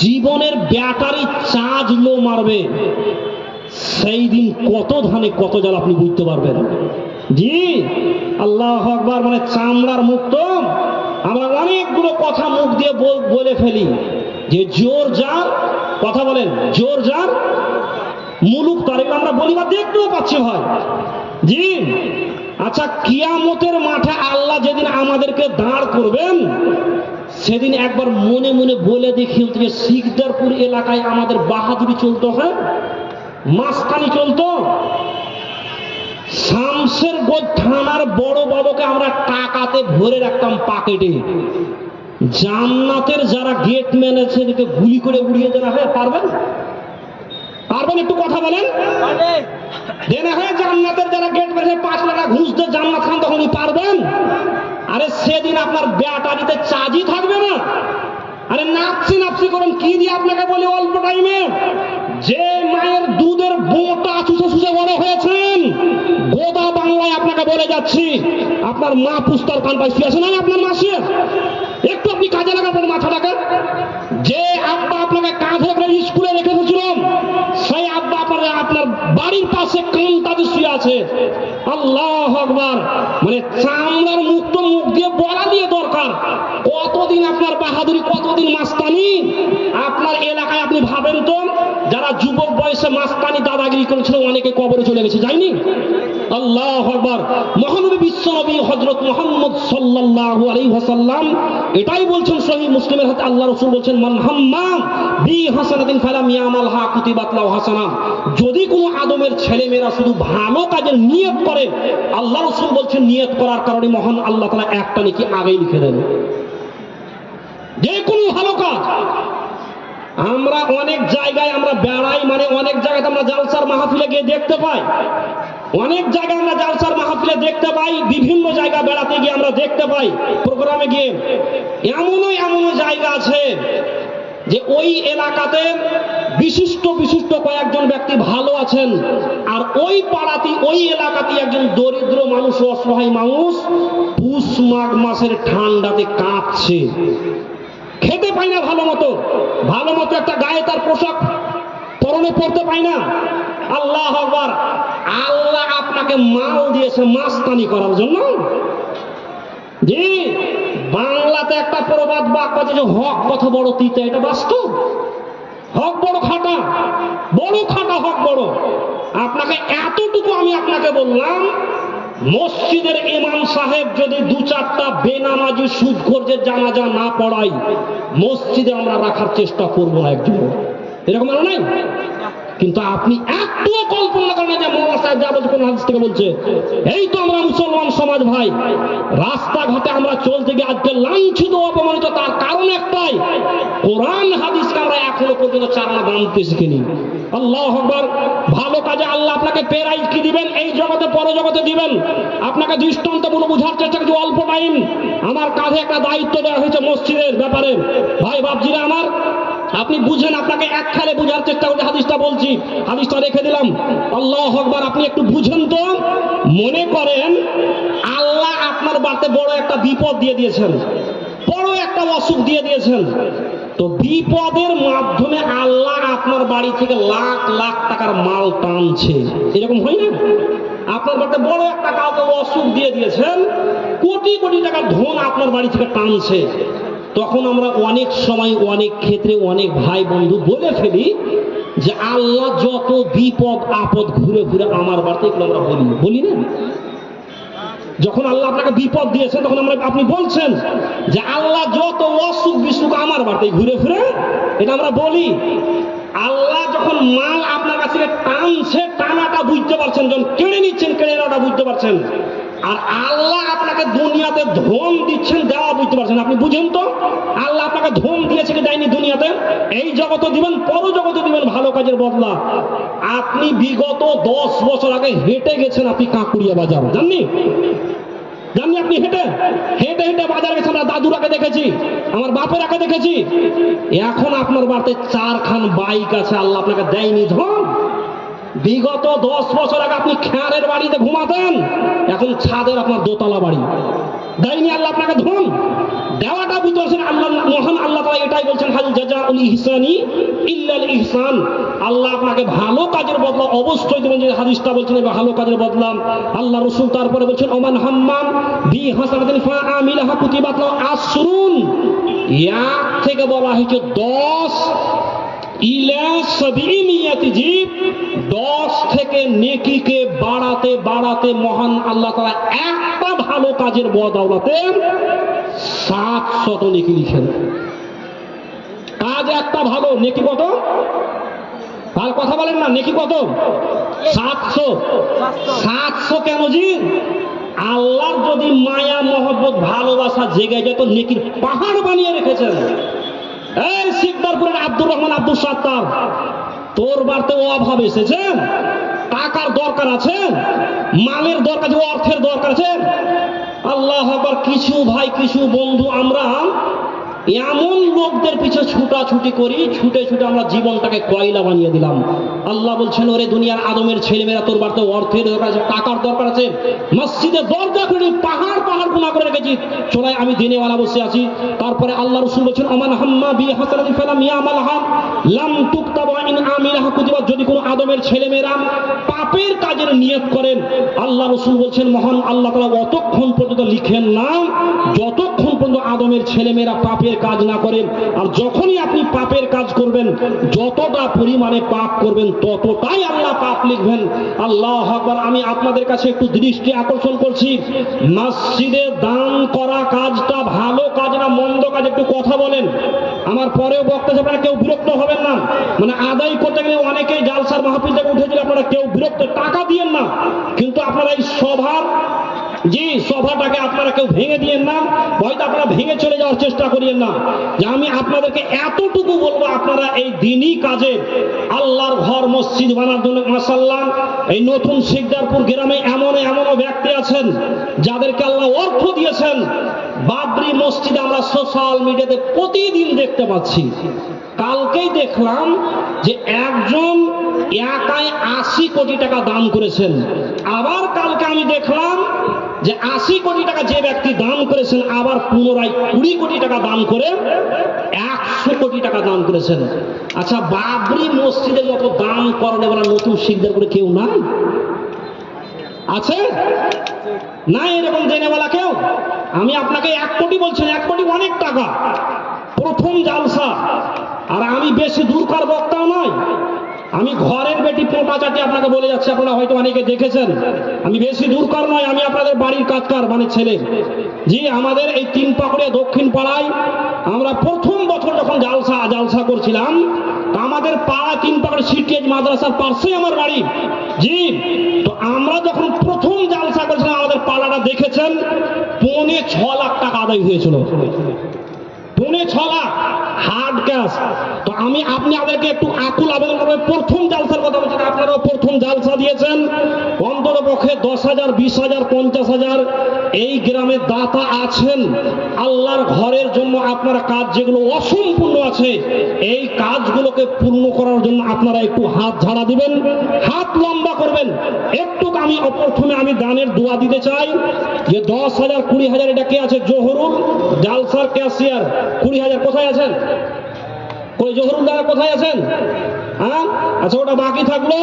জীবনের ব্যাটারি চার্জ লো মারবে, সেই দিন কত ধানে কত জাল আপনি বুঝতে পারবেন। জি, আল্লাহু আকবার। মানে চামড়ার মুক্ত আমরা অনেকগুলো কথা মুখ দিয়ে বলে ফেলি যে জোর যার, কথা বলেন, জোর যার মুলুক তার, এগুলো আমরা বলি বা দেখতেও পাচ্ছি ভাই। জি, আচ্ছা, কিয়ামতের মাঠে আল্লাহ যেদিন আমাদেরকে দাঁড় করবেন, সেদিন একবার মনে মনে বলে দেখি যে শিকদারপুর এলাকায় আমাদের বাহাদুরি চলতো, হ্যাঁ, মাস্তানি চলতো। শামশেরগঞ্জ থানার বড় বাবুকে আমরা টাকাতে ভরে রাখতাম পকেটে। জান্নাতের যারা গেটম্যান আছে এদিকে গুলি করে উড়িয়ে দেওয়া হয়, পারবেন? পারবেন? একটু কথা বলেন। দেনা হয় জান্নাতের যারা গেটম্যান 5 লাখ ঘুষ দিয়ে জান্নাত খান, তখনই পারবেন? আরে সেদিন আপনার ব্যাটারিতে চার্জই থাকবে না। আরে নাপসি নাপসি করেন কি দিয়ে আপনাকে বলি অল্প টাইমে, যে মায়ের দুধের বোঁটা চুষে চুষে বড় হয়েছেন, গোদা বাংলায় আপনাকে বলে যাচ্ছি, আপনার মা পুস্তার কান পাই শুয়ে আছে না আপনার মাসে? একটু আপনি কাজে লাগাবেন মাথাটাকে। যে আব্বা আপনাকে কাঁধে করে স্কুলে রেখে এসেছিলাম, সেই আব্বা আপনার বাড়ির পাশে কান্তাতে শুয়ে আছে। আল্লাহু আকবার। মানে চামড়ার মুক্ত মুখ দিয়ে বলা দিয়ে দরকার, কতদিন আপনার বাহাদুরি, কতদিন মাস্তানি আপনার এলাকায়। আপনি ভাবেন তো, যারা যুবক বয়স বয়সে মাস্তানি দাদাগিরি করেছিল, অনেকে কবরে চলে গেছে, যায়নি? আল্লাহু আকবার। মহানবী বিশ্বনবী হযরত মুহাম্মদ সাল্লাল্লাহু আলাইহি ওয়াসাল্লাম এটাই বলছেন সহিহ মুসলিমের হাদিস, আল্লাহ রাসূল বলছেন মান হাম্মা বি হাসানাতিন ফালাম ইয়ামালহা কুতিবাত লাহু হাসানাহ। যদি কোনো আদমের ছেলেমেয়েরা শুধু ভালো কাজের নিয়ত করে, আল্লাহ রাসূল বলছেন নিয়ত করার কারণে মহান আল্লাহ তাআলা একটা নেকি আগেই লিখে দেন। যে কোনো ভালো কাজ, আমরা অনেক জায়গায় আমরা বেড়াই, মানে অনেক জায়গায় আমরা জালসার মাহফিলে গিয়ে দেখতে পাই, অনেক জায়গায় আমরা জালসার মাহফিলে দেখতে পাই, বিভিন্ন জায়গা বেড়াতে গিয়ে আমরা দেখতে পাই, প্রোগ্রামে গিয়ে এমনও জায়গা আছে যে ওই এলাকাতে বিশিষ্ট বিশিষ্ট কয়েকজন ব্যক্তি ভালো আছেন, আর ওই পাড়াতে ওই এলাকাতে একজন দরিদ্র মানুষ, অসহায় মানুষ পুষ মাঘ মাসের ঠান্ডাতে কাঁপছে, খেতে পাই না ভালো মতো একটা গায়ে তার পোশাক পরনে পড়তে পাই না। আল্লাহু আকবার। আল্লাহ আপনাকে মাল দিয়েছে মাস্তানি করার জন্য। জি, বাংলাতে একটা প্রবাদ বাক্য আছে যে হক কত বড় তিতা, এটা বাস্তব। হক বড় খাটা, হক বড়। আপনাকে এতটুকু আমি আপনাকে বললাম, মসজিদের ইমাম সাহেব যদি দু চারটা বেনামাজি সুদখোরদের জানাজা না পড়াই, মসজিদে আমরা রাখার চেষ্টা করবো না একজন, এরকম আর নাই। কিন্তু আপনি একটুও কল্পনা করেন যে মোল্লা সাহেব যা বলছে কোন হাদিস থেকে বলছে। এই তো আমরা মুসলমান সমাজ ভাই, রাস্তাঘাটে আমরা চলতে গিয়ে আজকে লাঞ্ছিত অপমানিত, তার কারণ একটাই, কোরআন হাদিসকে আমরা এখনো পর্যন্ত চারণা বাঁধতে শিখিনি। আল্লাহু আকবার। ভালো কাজে আল্লাহ আপনাকে প্রাইজ কি দিবেন, এই জগতে পরজগতে দিবেন। আপনাকে দৃষ্টান্তমূলক বোঝার চেষ্টা করছি, অল্প টাইম আমার কাঁধে একটা দায়িত্ব দেওয়া হয়েছে মসজিদের ব্যাপারে। ভাই বাপজিরা আমার, আপনি বুঝেন, আপনাকে এক খেলে বুঝার চেষ্টা করছি, হাদিসটা বলছি, হাদিসটা রেখে দিলাম। আল্লাহু আকবার। আপনি একটু বুঝেন তো, মনে করেন আল্লাহ আপনার বাড়িতে বড় একটা বিপদ দিয়ে দিয়েছেন, বড় একটা অসুখ দিয়ে দিয়েছেন, তো বিপদের মাধ্যমে আল্লাহ আপনার বাড়ি থেকে লাখ লাখ টাকার মাল টানছে, এরকম হয় না? আপনার বাড়িতে বড় একটা কাউকে অসুখ দিয়ে দিয়েছেন, কোটি কোটি টাকার ধন আপনার বাড়ি থেকে টানছে। তখন আমরা অনেক সময় অনেক ক্ষেত্রে অনেক ভাই বন্ধু বলে ফেলি যে আল্লাহ যত বিপদ আপদ ঘুরে ঘুরে আমার বাড়িতে, এগুলো আমরা বলি না? যখন আল্লাহ আপনাকে বিপদ দিয়েছে তখন আপনি বলছেন যে আল্লাহ যত অসুখ বিসুখ আমার বাড়িতে ঘুরে ফিরে, এটা আমরা বলি। আল্লাহ যখন মাল আপনার কাছ থেকে টানছে, টানাটা বুঝতে পারছেন, যখন কেড়ে নিচ্ছেন কেড়ে নেওয়াটা বুঝতে পারছেন, আর আল্লাহ আপনাকে দুনিয়াতে ধন দিচ্ছেন, দেওয়া বুঝতে পারছেন। আপনি বুঝেন তো, আল্লাহ আপনাকে ধন দিয়েছে কি দেয়নি দুনিয়াতে? এই জগতে দিবেন, পরজগতে দিবেন ভালো কাজের বদলা। আপনি বিগত 10 বছর আগে হেঁটে গেছেন, আপনি কাঁকুড়িয়া বাজার, জাননি? আপনি হেঁটে হেঁটে হেঁটে বাজার গেছেন, আমরা দাদুরাকে দেখেছি, আমার বাপেরাকে দেখেছি। এখন আপনার বাড়িতে 4খান বাইক আছে, আল্লাহ আপনাকে দেয়নি ধন। বিগত 10 বছর আগে আপনি খেয়ারের বাড়িতে ঘুমাতেন, এখন ছাদের আপনার দোতলা বাড়ি, দেয়নি আল্লাহ আপনাকে ধন। দেওয়াটা বুঝতে পারছেন? আল্লাহ মহান আল্লাহ তাআলা এটাই বলছেন, হাল জাযাউল ইহসানি ইল্লাল ইহসান। আল্লাহ আপনাকে ভালো কাজের বদলা অবশ্যই দেবেন, যে হাদিসটা বলছেন ভালো কাজের বদলা। আল্লাহ রাসূল তারপরে বলছেন ওমান হাম্মাম বি হাসানাতিন ফাআমিলাহা কুতিবাত লাহু আসরুন। এক থেকে বলা হয়েছে 10 ইলা 10 থেকে নেকিকে বাড়াতে বাড়াতে মহান আল্লাহ তাআলা একটা ভালো কাজের বদৌলতে 700 নেকি লিখেন। কাজ একটা ভালো, নেকি কত? আর কথা বলেন না, নেকি কত? 700 কেন জি? আল্লাহর যদি মায়া মহব্বত ভালোবাসা জেগে যেত, নেকির পাহাড় বানিয়ে রেখেছেন। এই শিকদারপুরের আব্দুর রহমান আব্দুল সাত্তার, তোর বাড়িতে অভাব এসেছে, টাকার দরকার আছে, মালের দরকার আছে, অর্থের দরকার আছে। আল্লাহ আকবার। কিছু ভাই কিছু বন্ধু আমরা এমন লোকদের পিছে ছুটাছুটি করি, ছুটে ছুটে আমরা জীবনটাকে কয়লা বানিয়ে দিলাম। আল্লাহ বলছেন, ওরে দুনিয়ার আদমের ছেলেমেয়েরা, তোর বাড়িতে অর্থের দরকার আছে, টাকার দরকার আছে, মসজিদে দরজা করে পাহাড় পাহাড় গুনাহ করে রেখেছি, চোরাই আমি দিনেওয়ালা বসে আছি। তারপরে আল্লাহ রাসূল বলছেন, ওমান হাম্মা বি হাসানাতিন ফালাম ইয়ামালহা লাম তুকতাবা ইন আমিলাহা কুতিবাত। যদি কোনো আদমের ছেলেমেয়েরা পাপের কাজের নিয়ত করেন, আল্লাহ রাসূল বলছেন মহান আল্লাহ তাআলা অতক্ষণ পর্যন্ত লিখেন না যতক্ষণ পর্যন্ত আদমের ছেলেমেয়েরা পাপের পাপের কাজ না করেন। আর যখনই আপনি পাপের কাজ করবেন, যতটা পরিমাণে পাপ করবেন ততটাই আল্লাহ পাপ লিখবেন। আল্লাহু আকবার। আমি আপনাদের কাছে একটু দৃষ্টি আকর্ষণ করছি, মসজিদে দান করা কাজটা ভালো কাজ না মন্দ কাজ? একটু কথা বলেন। আমার পরেও বক্তা আপনারা কেউ বিরক্ত হবেন না। মানে আদায় করতে গেলে অনেকেই জালসার মাহফিল থেকে উঠেছিল, আপনারা কেউ বিরক্ত, টাকা দিয়েন না, কিন্তু আপনারা এই সভাটাকে আপনারা কেউ ভেঙে দিয়েন না, হয়তো আপনারা ভেঙে চলে যাওয়ার চেষ্টা করিয়েন না। যে আমি আপনাদেরকে এতটুকু বলবো, আপনারা এই দিনই কাজে আল্লাহর ঘর মসজিদ বানার জন্য মাশাআল্লাহ এই নতুন শিকদারপুর গ্রামে এমনও ব্যক্তি আছেন যাদেরকে আল্লাহ অর্থ দিয়েছেন। বাবরি মসজিদে আমরা সোশ্যাল মিডিয়াতে প্রতিদিন দেখতে পাচ্ছি। কালকেই দেখলাম যে একজন একাই 80 কোটি টাকা দান করেছেন। আবার কালকে আমি দেখলাম যে 80 কোটি টাকা যে ব্যক্তি দান করেছেন আবার পুনরায় 20 কোটি টাকা দান করে 100 কোটি টাকা দান করেছেন। আচ্ছা, বাবরি মসজিদের মতো দান করেন এবার নতুন শিকদার করে কেউ নাই? আছে না এরকম জেনেওয়ালা কেউ? আমি আপনাকে 1 কোটি বলছেন, 1 কোটি অনেক টাকা, প্রথম জালসা। আর আমি বেশি দূরকার বক্তাও নয়, আমি ঘরের বেটি পোঁটা চাটি আপনাকে বলে যাচ্ছি, আপনারা হয়তো অনেকে দেখেছেন। আমি বেশি দূরকার নয়, আমি আপনাদের বাড়ির কাজকার মানে ছেলে। জি, আমাদের এই 3 পাকুড়িয়া দক্ষিণ পাড়ায় আমরা প্রথম বছর যখন জালসা করছিলাম, আমাদের পাড়া 3 পাকুড়ি সিটিএজ মাদ্রাসার পাশেই আমার বাড়ি। জি, তো আমরা যখন প্রথম জালসা করেছিলাম আমাদের পাড়াটা দেখেছেন, 6.25 লাখ টাকা আদায় হয়েছিল। 6.25 লাখ হার্ড ক্যাশ। তো আমি আপনাদেরকে একটু আকুল আবেদন করবো, প্রথম জালসার কথা বলছেন, আপনারাও প্রথম জালসা দিয়েছেন, অন্তত পক্ষে 10,000, 20,000, 50,000 এই গ্রামে দাতা আছেন আল্লাহর ঘরের জন্য। আপনারা কাজ যেগুলো অসম্পূর্ণ আছে এই কাজগুলোকে পূর্ণ করার জন্য আপনারা একটু হাত ঝাড়া দিবেন, হাত লম্বা করবেন একটু। প্রথমে আমি দানের দোয়া দিতে চাই যে 10,000, 20,000 এটা কে আছে? জহুরুল জালসার ক্যাশিয়ার 20,000 কোথায় আছেন? কই জহুরুল দাদা কোথায় আছেন? হ্যাঁ, আচ্ছা ওটা বাকি থাকলো।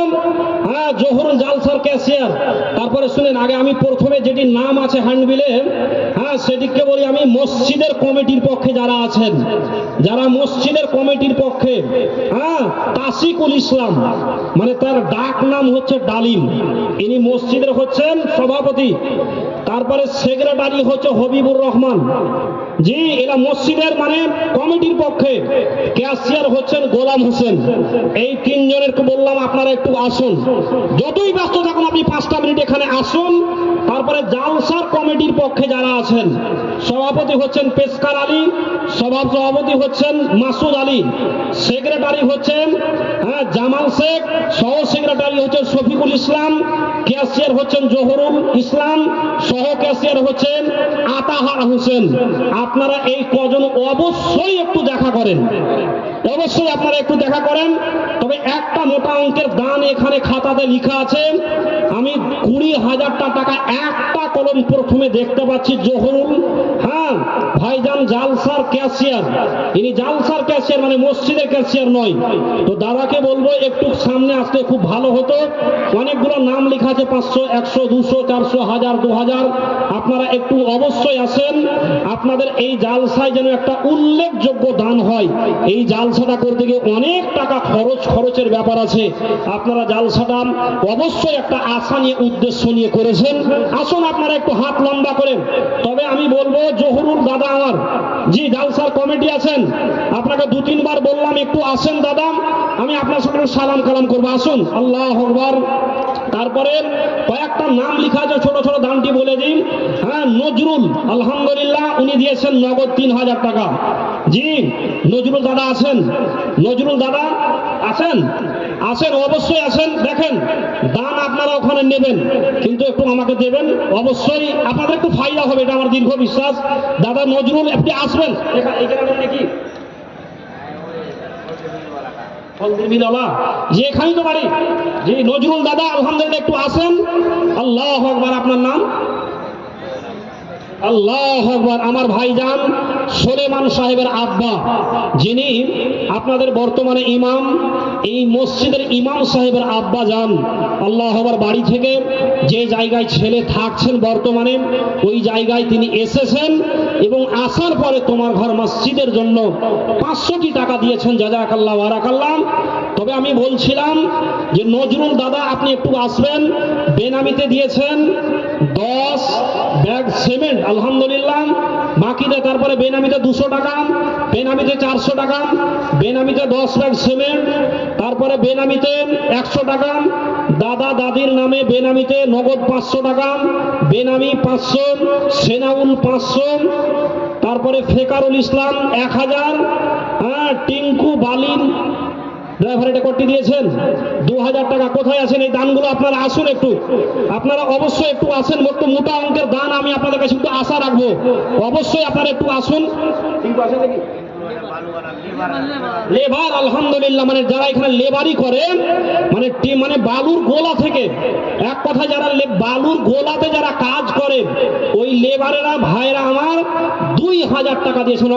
হ্যাঁ, জহুরুল জালসার ক্যাশিয়ার। তারপরে শুনেন, আগে আমি প্রথমে যেটি নাম আছে হ্যান্ডবিলে, হ্যাঁ সেটিকে বলি আমি মসজিদের কমিটির পক্ষে যারা আছেন, যারা মসজিদের কমিটির পক্ষে, হ্যাঁ, তাসিকুল ইসলাম, মানে তার ডাক নাম হচ্ছে ডালিম, ইনি মসজিদের হচ্ছেন সভাপতি। তারপরে সেক্রেটারি হচ্ছে হবিবুর রহমান। জি, এরা মসজিদের মানে কমিটির পক্ষে। ক্যাশিয়ার হচ্ছেন গোলাম হোসেন। এই 3 জনেরকে বললাম আপনারা একটু আসুন, যতই ব্যস্ত থাকুন আপনি 5টা মিনিট এখানে আসুন। তারপরে জালসার কমিটির পক্ষে যারা আছেন, সভাপতি হচ্ছেন পেশকার আলী, সভাপতি হচ্ছেন মাসুদ আলী, সেক্রেটারি হচ্ছেন জামাল শেখ, সহ সেক্রেটারি হচ্ছেন শফিকুল ইসলাম, ক্যাশিয়ার হচ্ছেন জহুরুল ইসলাম, সহ ক্যাশিয়ার হচ্ছেন আতাহার হোসেন। আপনারা এই কজন অবশ্যই একটু দেখা করেন, অবশ্যই আপনারা একটু দেখা করেন। তবে একটা মোটা অঙ্কের দান এখানে খাতাতে লেখা আছে। আমি 20,000 টাকা একটা কলম প্রথমে দেখতে পাচ্ছি জহুরুল, হ্যাঁ ভাইজান জালসার ক্যাশিয়ার। ইনি জালসার ক্যাশিয়ার মানে মসজিদের ক্যাশিয়ার নয়। তো দাদাকে বলবো একটু সামনে আসতে খুব ভালো হতো। অনেকগুলো নাম লেখা আছে, 500, 100, 200, 400, 1000, 2000। আপনারা একটু অবশ্যই আসেন, আপনাদের এই জালসায় যেন একটা উল্লেখযোগ্য দান হয়। এই জালসাটা করতে গিয়ে অনেক টাকা খরচের ব্যাপার আছে। আপনারা জালসাটা অবশ্যই একটা আশা নিয়ে উদ্দেশ্য নিয়ে করেছেন। আসুন আপনারা একটু হাত লম্বা করেন। তবে আমি বলবো জহুরুল দাদা আমার, জি জালসার কমিটি আছেন, আপনাকে 2-3 বার বললাম একটু আসেন দাদা, আমি আপনার সঙ্গে সালাম কালাম করবো, আসুন। আল্লাহু আকবার। তারপরে কয়েকটা নাম লেখা আছে, ছোট ছোট দানটি বলে দিন। হ্যাঁ, নজরুল আলহামদুলিল্লাহ উনি দিয়েছেন নগদ 3,000 টাকা। জি, নজরুল দাদা আছেন? নজরুল দাদা আছেন? আসেন, অবশ্যই আসেন। দেখেন দান আপনারা ওখানে নেবেন, কিন্তু একটু আমাকে দেবেন অবশ্যই, আপনাদের একটু ফায়দা হবে, এটা আমার দীর্ঘ বিশ্বাস। দাদা নজরুল আপনি আসবেন নাকি? যে এখানেই তো বাড়ি। জি, নজরুল দাদা আলহামদুলিল্লাহ একটু আসেন। আল্লাহু আকবার। আপনার নাম? আল্লাহু আকবার। আমার ভাইজান সুলেমান সাহেবের আব্বা, যিনি আপনাদের বর্তমানে ইমাম, এই মসজিদের ইমাম সাহেবের আব্বা যান আল্লাহু আকবার, বাড়ি থেকে যে জায়গায় ছেলে থাকছেন বর্তমানে ওই জায়গায় তিনি এসেছেন এবং আসার পরে তোমার ঘর মসজিদের জন্য 500টি টাকা দিয়েছেন। জাযাকাল্লাহ বারাকাল্লাহ। তবে আমি বলছিলাম যে নজরুল দাদা আপনি একটু আসবেন, বেনামিতে দিয়েছেন 10 ব্যাগ সিমেন্ট আলহামদুলিল্লাহ, বাকিতে তারপরে বেনামিতে 200 টাকা, বেনামিতে 400 টাকা, বেনামিতে 10 ব্যাগ সিমেন্ট, তারপরে বেনামিতে 100 টাকা, দাদা দাদির নামে বেনামিতে নগদ 500 টাকা, বেনামি 500, সেনাউল 500, তারপরে ফেকারুল ইসলাম 1000, টিঙ্কু বালিন ড্রাইভার এটা করতে দিয়েছেন 2000 টাকা। কোথায় আছেন এই দানগুলো? আপনারা আসুন একটু, আপনারা অবশ্যই একটু আসেন। একটু মোটা অঙ্কের দান আমি আপনাদের কাছে একটু আশা রাখবো, অবশ্যই আপনারা একটু আসুন। লেবার আলহামদুলিল্লাহ, মানে যারা এখানে লেবারি করে, মানে বালুর গোলা থেকে, এক কথা যারা বালুর গোলাতে যারা কাজ করে ওই লেবারেরা ভাইরা আমার 2000 টাকা দিয়েছেন।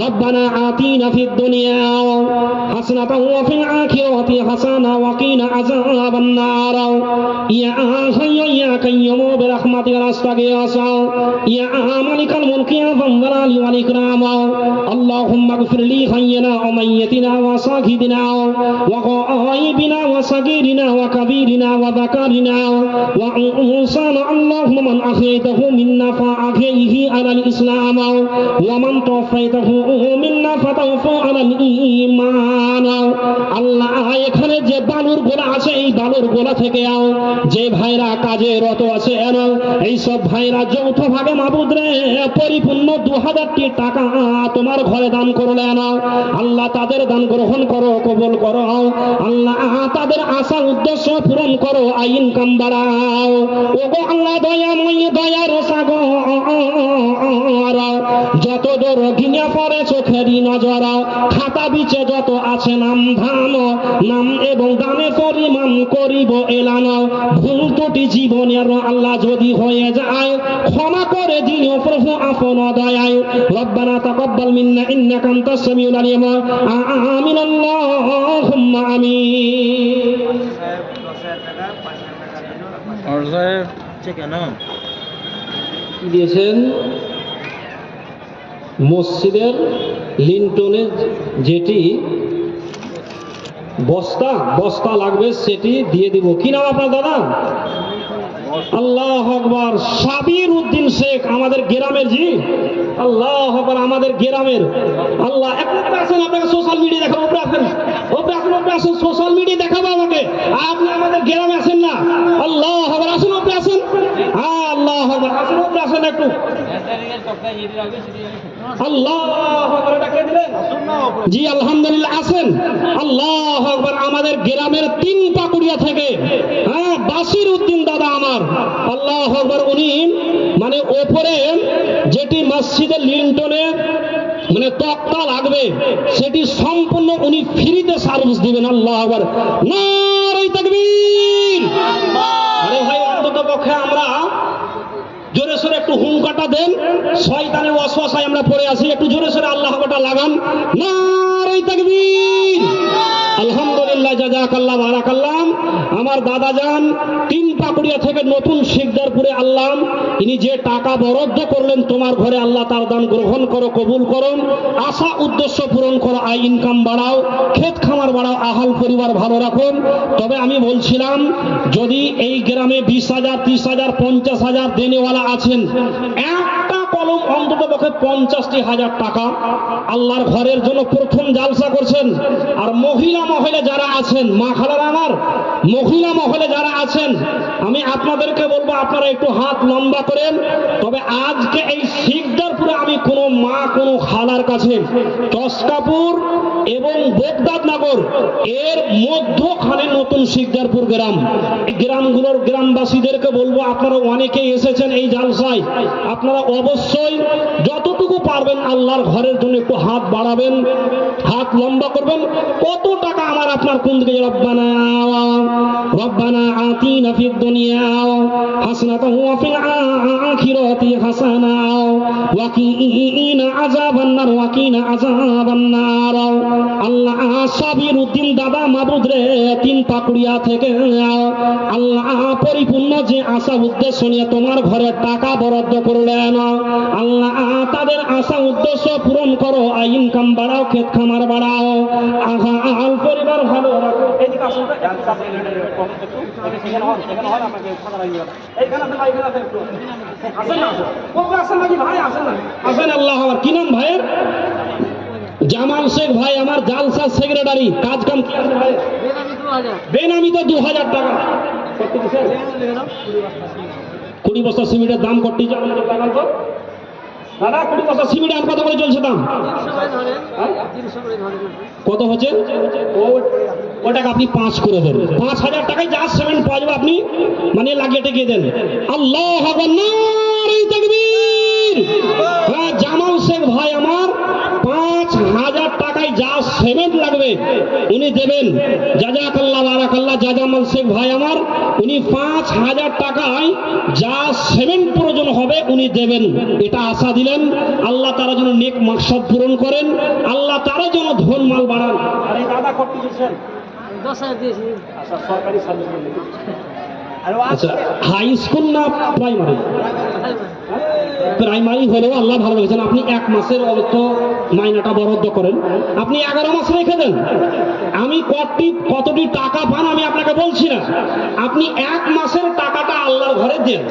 রব্বানা আতিনা ফিদ দুনিয়া হাসানাতাও ওয়া ফিল আখিরাতি হাসানা ওয়া কিনা আযাবান নার ইয়া হাইয়্যু ইয়া কাইয়্যুম বিরহমাতিকা নাস্তাগীস ইয়া মালিকাল মুলকি ইয়া যাল জালালি ওয়াল ইকরাম আল্লাহুম্মা গফির লি হাইয়িনা ওয়া মাইয়িতিনা ওয়া সাগিদিনা ওয়া গায়িবিনা ওয়া সাগীরিনা ওয়া কাবীরিনা ওয়া যাকারিনা ওয়া উনসানা আল্লাহুম্মা মান আহইতাহু মিন্না ফাআহিহি আলাল ইসলাম ওয়া মান তাওফাইতাহু মিন্না ফাতাওফা আলাল ঈমান। আল্লাহ এখানে যে বালুর গোলা আছে এই বালুর গোলা থেকে যে ভাইরা কাজে রত আছে এই সব ভাইরা যৌথ ভাগে মাবুদ রে পরিপূর্ণ 2000টি টাকা তোমার ঘরে দান করলেন। আল্লাহ তাদের দান গ্রহণ করো, কবুল করো। আল্লাহ তাদের আশা উদ্দেশ্য পূরণ করো, ইনকাম বাড়াও। ওগো আল্লাহ দয়াময় দয়ার সাগর, যত দূর ঘিনে পড়ে চোখেরই নজর, খাতা বিচে যত আছে নাম ধান, নাম এবং দানে পরিমাণ করিব এলান। ভুল ত্রুটি জীবনের আল্লাহ যদি হয়ে যায় ক্ষমা করে দিও প্রভু আপন দয়ায়। রব্বানা তাকাব্বাল মিন্না ইন্নাকা আনতাস সামিউল আলিম। আমিন আল্লাহুম্মা আমিন। और साहब ठीक है ना দিয়েছেন মসজিদের লিন্টনে যেটি বস্তা লাগবে সেটি দিয়ে দিব। কি নাম আপনার দাদা? আল্লাহু আকবার। সাবির উদ্দিন শেখ আমাদের গ্রামের, জি আল্লাহু আকবার, আমাদের গ্রামের। আল্লাহ একবার আসেন, আপনাকে সোশ্যাল মিডিয়া দেখাবো। উপরে আসেন, সোশ্যাল মিডিয়া দেখাবো আমাকে। আপনি আমাদের গ্রামে আসেন না? আল্লাহু আকবার, আসুন উপরে আসেন। আল্লাহু আকবার, আসুন উপরে আসেন একটু। আল্লাহু আকবার, এটা কে দিলেন? জি আলহামদুলিল্লাহ, আসেন। আল্লাহু আকবার। আমাদের গ্রামের 3 পাকুড়িয়া থেকে বাসির উদ্দিন দাদা আমার, আল্লাহু আকবার, উনি মানে ওপরে যেটি মসজিদের লিন্টনে মানে তক্তা লাগবে সেটি সম্পূর্ণ উনি ফ্রিতে সার্ভিস দিবেন। আল্লাহু আকবার, নারে তাকবীর। আরে ভাই, অন্তত পক্ষে আমরা জোরে সোরে একটু হুঙ্কাটা দেন, শয়তানের ওয়াসওয়াসায় আমরা পড়ে আছি। একটু জোরে সোরে আল্লাহ আকবার লাগান, নারে তাকবীর। আলহামদুলিল্লাহ, জাযাকাল্লাহ বারাকাল্লাহ। আমার দাদা যান 3 পাকুড়িয়া থেকে নতুন শিকদারপুরে, আল্লাহ ইনি যে টাকা বরাদ্দ করলেন তোমার ঘরে, আল্লাহ তার দান গ্রহণ করো, কবুল করো। আশা উদ্দেশ্য পূরণ করো, ইনকাম বাড়াও, ক্ষেত খামার বাড়াও, আহাল পরিবার ভালো রাখুন। তবে আমি বলছিলাম যদি এই গ্রামে 20,000, 30,000, 50,000 দেনেওয়ালা আছেন, একটা কলম অন্তত পক্ষে 50,000 টাকা আল্লাহর ঘরের জন্য প্রথম জালসা করছেন। আর মহিলা যারা আছেন, মা খালারা আমার, মহিলা মহলে যারা আছেন, আমি আপনাদেরকে বলবো আপনারা একটু হাত লম্বা করেন। তবে আজকে এই শিকদারপুরে আমি কোনো মা, কোনো খালার কাছে চস্কাপুর এবং বোগদাদনগর এর মধ্যখানে নতুন শিকদারপুর গ্রাম, গ্রামগুলোর গ্রামবাসীদেরকে বলবো আপনারা অনেকেই এসেছেন এই জালসায়, আপনারা অবশ্যই যতটুকু যতটুকু পারবেন আল্লাহর ঘরের জন্য একটু হাত বাড়াবেন, হাত লম্বা করবেন। কত টাকা আমার আপনার কোন দিকে? রব্বানা রব্বানা আতিনা ফিদ দুনিয়া হাসানাতাও ওয়া ফিল আখিরাতি হাসানা ওয়া কিনা আযাবান নার ওয়া কিনা আযাবান নার। আল্লাহ সাবির উদ্দিন দাদা মাবুদ রে, তিন পাকুড়িয়া থেকে আল্লাহ পরিপূর্ণ যে আশা উদ্দেশ্য নিয়ে তোমার ঘরে টাকা বরাদ্দ করলেন, আল্লাহ তাদের আশা উদ্দেশ্য পূরণ করো। ইনকাম বাড়াও, ক্ষেত খামার বাড়াও, আল পরিবার ভালো রাখো। এইদিকে আসুন তো, আসেন। আল্লাহ আমার কি নাম ভাইয়ের? জামাল শেখ ভাই, আমার জালসা সেক্রেটারি। কাজ কাম কি আছে ভাই? বেনামি তো 2000 টাকা। 20 বস্তা সিমেন্টের দাম কটি দাদা? 20 বস্তা সিমেন্ট আর কত করে চলছে দাম? কত হচ্ছে? ওটাকে আপনি 5 করে দেন। 5000 টাকায় যা সিমেন্ট পাওয়া যাবে আপনি মানে লাগিয়ে টেকিয়ে দেন। আল্লাহু আকবার, নারে তাকবীর। হ্যাঁ, জামাল শেখ ভাই আমার 5000 টাকায় যা সিমেন্ট লাগবে উনি দেবেন। জাযাকাল্লাহ বারাকাল্লাহ। জামাল শেখ ভাই আমার উনি 5000 টাকায় যা সিমেন্ট প্রয়োজন হবে উনি দেবেন, এটা আশা দিলেন। আল্লাহ তারা যেন নেক মাকসাদ পূরণ করেন, আল্লাহ তারা যেন ধন মাল বাড়ান। আর এই দাদা কত দিয়েছেন? 10,000 দিয়েছি। আচ্ছা, সরকারি সার্ভিস। আচ্ছা, হাই স্কুল না প্রাইমারি? প্রাইমারি হলেও আল্লাহ ভালো রেখেছেন। আপনি 1 মাসের অর্থ মাইনাটা বরাদ্দ করেন, আপনি 11 মাস রেখে দেন। আমি কতটি টাকা পান আমি আপনাকে বলছি না, আপনি 1 মাসের টাকাটা আল্লাহর ঘরে দেন।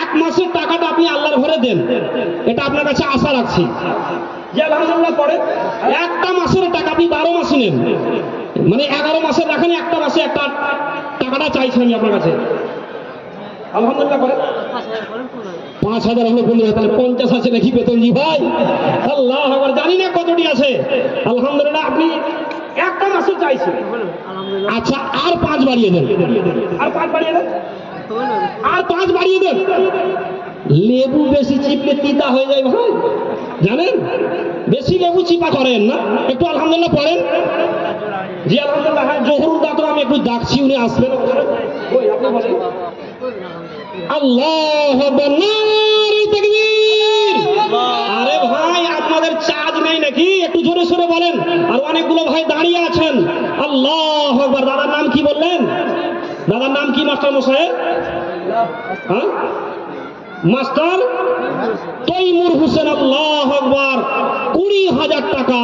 1 মাসের টাকাটা আপনি আল্লাহর ঘরে দেন, এটা আপনার কাছে আশা রাখছি যে আলহামদুলিল্লাহ পরে 1টা মাসের টাকা আপনি 12 মাসে নেন, মানে 11 মাসের রাখেন, 1টা মাসে একটা টাকাটা চাইছি আমি আপনার কাছে। আলহামদুলিল্লাহ করে 5000 হলো বললে, তাহলে 50 আছে নাকি বেতনজি ভাই? আল্লাহ আকবার, জানি না কতটি আছে। আলহামদুলিল্লাহ আপনি 1টা মাসে চাইছি। আচ্ছা, আর 5 বাড়িয়ে দেন, আর 5 বাড়িয়ে দেন, আর 5 বাড়িয়ে দেন। লেবু বেশি চিপলে তিতা হয়ে যায় ভাই, জানেন? বেশি লেবু চিপা করেন না, একটু আলহামদুলিল্লাহ পড়েন। জি আলহামদুলিল্লাহ। হ্যাঁ, জহুরুল দাদা আমি একটু ডাকছি, উনি আসবেন। ওই আপনি বলেন। আল্লাহু আকবার, নারে তাকবীর। আরে ভাই, আপনাদের চার্জ নেই নাকি? একটু জোরে সোরে বলেন। আর অনেকগুলো ভাই দাঁড়িয়ে আছেন। আল্লাহু আকবার। দাদার নাম কি বললেন? দাদার নাম কি মাস্টার মশাই? হ্যাঁ, মাস্টার তৈমুর হোসেন। আল্লাহু আকবার। 20,000 টাকা।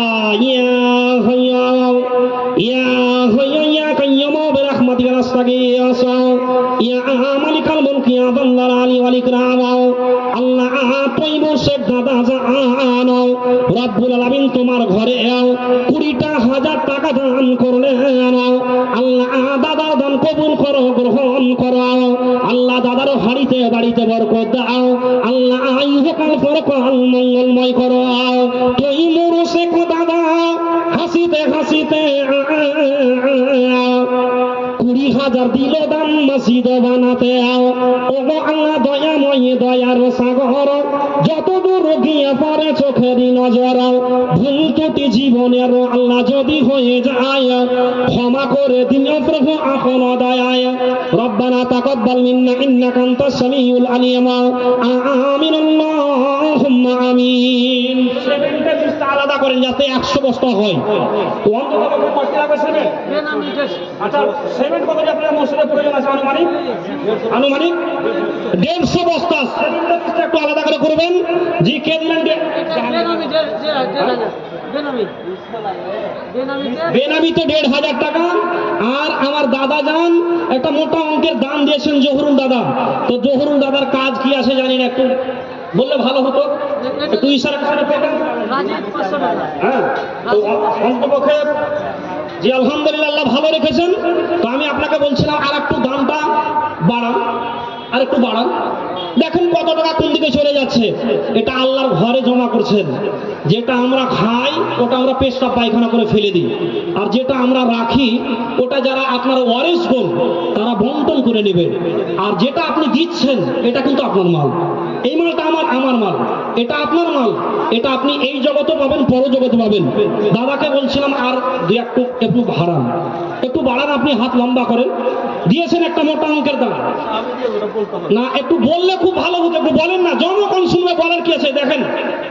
ইয়া হাইয়া ইয়া হাইয়া ইয়া কাইয়্যুম বিরহমাতিকা নাস্তাগীস ইয়া মালিকাল মুলকি ইয়া যাল আলি ওয়াল ইকরাম। আল্লাহ তৈমুর শেখ দাদা জান রব্বুল আলামিন তোমার ঘরে 20,000 টাকা দান করলেন। আল্লাহ দাদার দান কবুল করো, গ্রহণ করো। আল্লাহ দাদার হাড়িতে বাড়িতে বরকত দাও। আল্লাহ ইহকাল পরকাল মঙ্গলময় করো। তৈমুর শেখ দাদা হাসিতে হাসিতে 20,000 দিল দান মসজিদ বানাতে। ওগো আল্লাহ দয়াময়, দয়ার সাগর, যত দূর গিয়ে পড়ে চোখেরই নজর, ভুল ত্রুটি জীবনের আল্লাহ যদি হয়ে যায় ক্ষমা করে দিও প্রভু আপন দয়ায়। রব্বানা তাকাব্বাল মিন্না ইন্নাকা আনতাস সামিউল আলিম। আমিন, আল্লাহুম্মা আমিন। সেভেনটা লিস্ট আলাদা করেন যাতে 100 বস্তা হয়। অন্তত কত লাগবে সেভেন? আচ্ছা, সেভেন কত আপনার মসজিদের প্রয়োজন আছে? আনুমানিক 150 বস্তা। সেভেনটা লিস্ট একটু আলাদা করে করবেন। জি, কে দিলেন? বেনামিতে 1,500 টাকা। আর আমার দাদা যান একটা মোটা অঙ্কের দান দিয়েছেন, জহুরুল দাদা। তো জহুরুল দাদার কাজ কি আছে জানি না, একটু বললে ভালো হতো। একটু ইশারা করে পেতেন। হ্যাঁ, তো অন্তপক্ষে জি আলহামদুলিল্লাহ আল্লাহ ভালো রেখেছেন। তো আমি আপনাকে বলছিলাম আর একটু দামটা বাড়ান, আর একটু বাড়ান। দেখেন কত টাকা কোন দিকে চলে যাচ্ছে। এটা আল্লাহর ঘরে জমা করছেন। যেটা আমরা খাই ওটা আমরা পেশাব পায়খানা করে ফেলে দিই, আর যেটা আমরা রাখি ওটা যারা আপনার ওয়ারিসগণ তারা বন্টন করে নেবে। আর যেটা আপনি দিচ্ছেন এটা কিন্তু আপনার মাল। এই মালটা আমার মাল, এটা আপনার মাল, এটা আপনি এই জগতে পাবেন, পর জগতে পাবেন। দাদাকে বলছিলাম আর একটু ভাড়ান, একটু বাড়ান, আপনি হাত লম্বা করেন। দিয়েছেন একটা মোটা অঙ্কের দাম না, একটু বললে খুব ভালো হতো, একটু বলেন না, জনগণ শুনবে, বলার কি আছে? দেখেন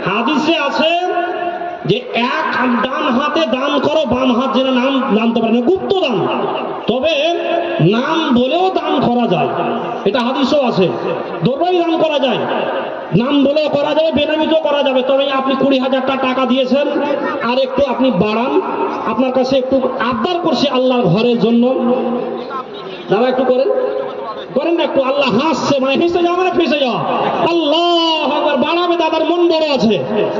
হাদিসে আছে যে এক ডান হাতে দান করো, বাম হাত যেন নাম জানতে পারে না, গুপ্ত দান। তবে নাম বলেও দান করা যায়, এটা হাদিসও আছে। দরবারি দান করা যায়, নাম বলেও করা যাবে, বেনামিতেও করা যাবে। তবে আপনি 20,000 টাকা দিয়েছেন, আর একটু আপনি বাড়ান, আপনার কাছে একটু আবদার করছি আল্লাহর ঘরের জন্য, দাদা একটু করেন না একটু। আল্লাহ হাসছে, মানে হেসে যাওয়া মানে ফেসে যাওয়া। আল্লাহ একবার বাড়াবে, দাদার মন বড় আছে।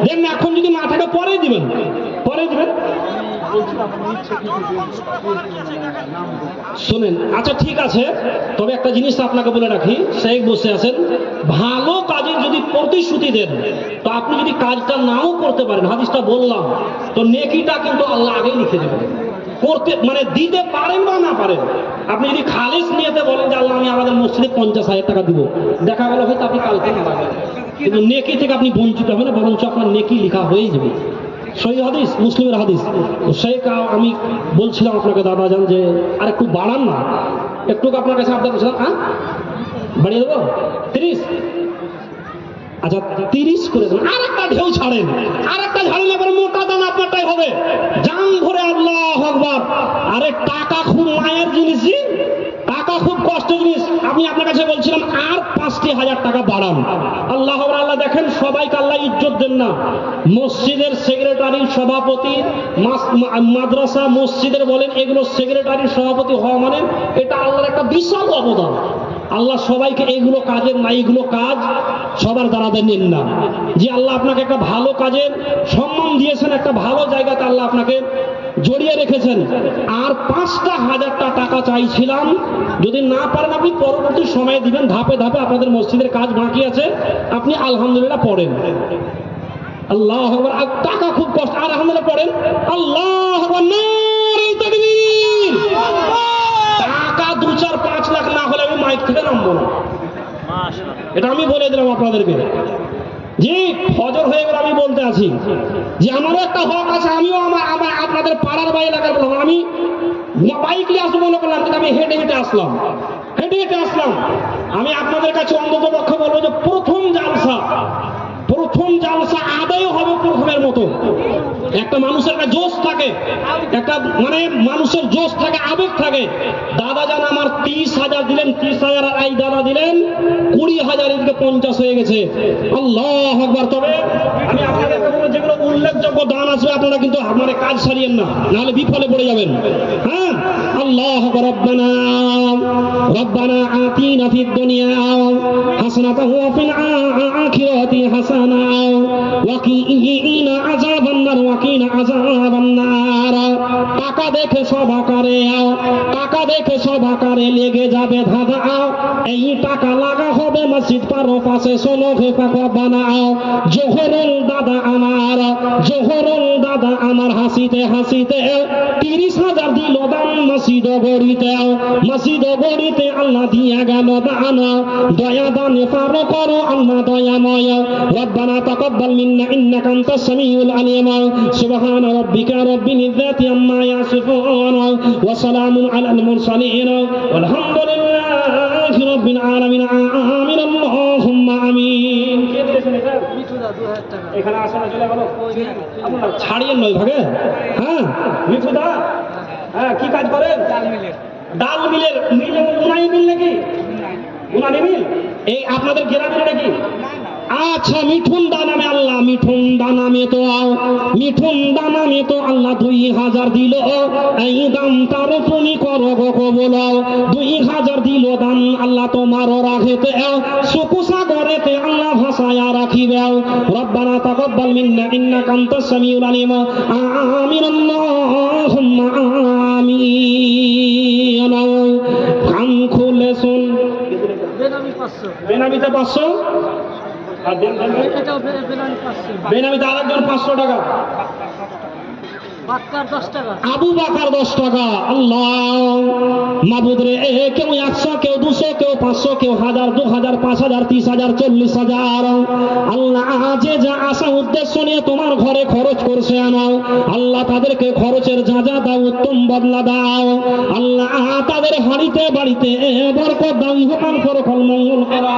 দেখেন এখন যদি না থাকে পরে দিবেন। শোনেন, আচ্ছা ঠিক আছে, তবে একটা জিনিস আপনাকে বলে রাখি, শেখ বসে আছেন, ভালো কাজে যদি প্রতিশ্রুতি দেন, তো আপনি যদি কাজটা নাও করতে পারেন, হাদিসটা বললাম, তো নেকিটা কিন্তু আল্লাহ আগেই লিখে দেবেন। করতে মানে দিতে পারেন বা না পারেন, আপনি যদি খালিস নিয়েতে বলেন যে আল্লাহ আমি আমাদের মসজিদে 50,000 টাকা দিব, দেখা গেল হয়তো আপনি কালকে না পাবেন, কিন্তু নেকি থেকে আপনি বঞ্চিত হবেন না, বরঞ্চ আপনার নেকি লেখা হয়ে যাবে। সহিহ হাদিস, মুসলিমের হাদিস। তো সেই আমি বলছিলাম আপনাকে দাদা জান যে আর একটু বাড়ান না, একটু আপনার কাছে আবদার করছিলাম। হ্যাঁ, বাড়িয়ে দেবো 30, আচ্ছা 30 করে দেবেন। আর একটা ঢেউ ছাড়েন, আর একটা ঝাড়েন, এবার মোটা দান আপনারটাই হবে, জান ভরে। আল্লাহ আকবার। আরে টাকা খুব মায়ের জিনিস, টাকা খুব কষ্ট জিনিস। আমি আপনার কাছে বলছিলাম আর 5,000 টাকা বাড়ান। আল্লাহ আল্লাহ দেখেন, সবাইকে আল্লাহ ইজ্জত দেন না। মসজিদের সেক্রেটারি, সভাপতি, মাদ্রাসা মসজিদের বলেন, এগুলো সেক্রেটারি সভাপতি হওয়া মানে এটা আল্লাহর একটা বিশাল অবদান। আল্লাহ সবাইকে এইগুলো কাজের না, এইগুলো কাজ সবার দ্বারা নেন না। যে আল্লাহ আপনাকে একটা ভালো কাজের সম্মান দিয়েছেন, একটা ভালো জায়গাতে আল্লাহ আপনাকে জড়িয়ে রেখেছেন। আর 5,000 টাকা চাইছিলাম, যদি না পারেন আপনি পরবর্তী সময়ে দিবেন, ধাপে ধাপে আপনাদের মসজিদের কাজ বাকি আছে, আপনি আলহামদুলিল্লাহ পড়েন। আল্লাহ আকবার। আর টাকা খুব কষ্ট, আর আলহামদুলিল্লাহ পড়েন। আল্লাহ আকবার, নারে তাকবীর। টাকা 2-4-5 লাখ না হলে আমি মাইক থেকে নামবো না, এটা আমি বলে দিলাম আপনাদেরকে। যে ফজর হয়ে গেল, আমি বলতে আছি যে আমারও একটা হক আছে। আমিও আমার আপনাদের পাড়ার বা এলাকার বললাম, আমি বাইক নিয়ে আসবো মনে করলাম, কিন্তু আমি হেঁটে হেঁটে আসলাম। আমি আপনাদের কাছে অন্তত পক্ষে বলবো যে প্রথম জালসা আদায় হবে প্রথমের মতো। একটা মানুষের একটা জোশ থাকে, একটা মানে মানুষের জোশ থাকে, আবেগ থাকে। দাদা জান আমার 30,000 দিলেন, 30,000 এই দাদা দিলেন 20,000, এদিকে 50 হয়ে গেছে। আল্লাহ আকবার। তবে আমি আপনাদেরকে বলবো, যেগুলো উল্লেখযোগ্য দান আসবে আপনারা কিন্তু আমার কাজ সারিয়েন না, নাহলে বিফলে পড়ে যাবেন। হ্যাঁ, আল্লাহ আকবার। রব্বানা আতিনা ফিদ দুনিয়া হাসানাতাও ওয়া ফিল আখিরাতি হাসানাও ওয়া কিনা আযাবান্নার ওয়া কিনা আযাবান্নার। টাকা দেখে সব আকারে লেগে যাবে ধাঁধা। এই টাকা লাগা হবে মসজিদ পারো পাশে, সোলো ফেফা বানাও। জোহরুল দাদা আমার হাসিতে 30,000 দিল দান মসজিদ গড়িতে। আল্লাহ দিয়া গেল দান, দয়া দানে পারো করো আল্লাহ দয়াময়। রব্বানা তাকাব্বাল মিন্না ইন্নাকা আনতাস সামিউল আলিম। সুবহান রাব্বিকা রাব্বিল ইজ্জাতি আম্মা ইয়াসিফুন ওয়া সালামুন আলাল মুরসালিন ওয়ালহামদুলিল্লাহি রাব্বিল আলামিন। আমিন আল্লাহুম্মা আমিন। এখানে আসলে চলে গেল, ছাড়িয়ে নয় ভাগে। হ্যাঁ মিঠুদা, হ্যাঁ কি কাজ করেন? ডাল মিলের উনাই মিল নাকি? উনানি মিল এই আপনাদের গ্রামের নাকি? আচ্ছা, মিঠুন দানামে আল্লাহ, মিঠুন দানামে তো আল্লাহ 2,000 দিল। এই দাম তার তুমি করো গো কবুল। 2,000 দিল দান আল্লাহ তোমারও রাখেতে, সুকুসাগরেতে আল্লাহ ভাসায়া রাখিবে। রব্বানা তাকাব্বাল মিন্না ইন্নাকা আনতাস সামিউল আলিম। আমিন আল্লাহুম্মা আমিন। কান খুলে শুন, বেনামিতে 500, আর বেনামিতে আরেকজন 500 টাকা। বাক্কার 10 টাকা। আবু বাকার 10 টাকা। আল্লাহ মাবুদ রে, কেউ 100, কেউ 200, কেউ 500, কেউ 1000, 2000, 5000, 30,000, 40,000। আল্লাহ যে যা আশা উদ্দেশ্য নিয়ে তোমার ঘরে খরচ করছে আনাও আল্লাহ, তাদেরকে খরচের যা যা দাও উত্তম বদলা দাও আল্লাহ, তাদের হাড়িতে বাড়িতে বরকত দাও, ইহকাল পরকাল মঙ্গল করো।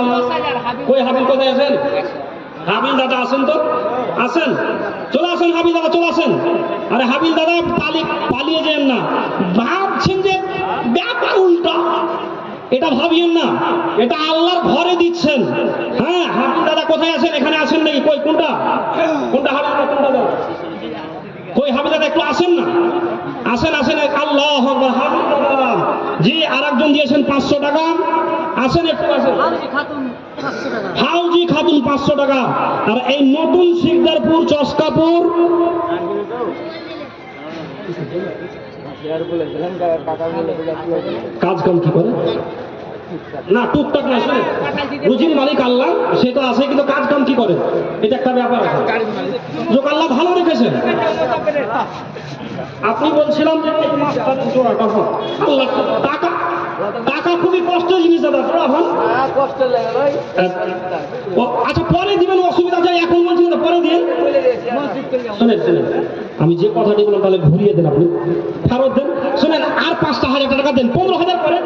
কই হাবিল কোথায় আছেন? হাবিল দাদা আছেন তো? আছেন? চলে আসেন হাবিল দাদা, চলে আসেন। আরে হাবিল দাদা পালিয়ে যেন না, ভাবছেন যে ব্যাপার উল্টা, এটা ভাবিয়েন না, এটা আল্লাহর ঘরে দিচ্ছেন। হ্যাঁ, হাবিল দাদা কোথায় আছেন? এখানে আছেন নাকি? কই কোনটা কোনটা হাবিল দাদা, কোনটা দাদা? কই হাবিল দাদা একটু আসেন না, আসেন আসেন। আল্লাহু আকবার। হাবিল দাদা জি, আরেকজন দিয়েছেন 500 টাকা। আসেন একটু, আসেন। হাউজি খাতুন 500 টাকা। হাউজি খাতুন 500 টাকা। আর এই নতুন শিকদারপুর চস্কাপুর কাজ কাম কি করে না, টুকটাক না, শুনে রুজির মালিক আল্লাহ, সেটা আছে, কিন্তু কাজ কাম কি করে এটা একটা ব্যাপার আছে। যোগ আল্লাহ ভালো রেখেছেন। আপনি বলছিলাম যে এই মাসটা জোড়া টাকা, আল্লাহ টাকা টাকা খুবই কষ্টের জিনিস দাদা, জোড়া হন। আচ্ছা পরে দিবেন, অসুবিধা যায়, এখন বলছি না, পরে দিন। শোনেন শোনেন, আমি যে কথাটি বললাম তাহলে ঘুরিয়ে দেন, আপনি ফেরত দেন। শোনেন, আর 5,000 টাকা দেন, 15,000 করেন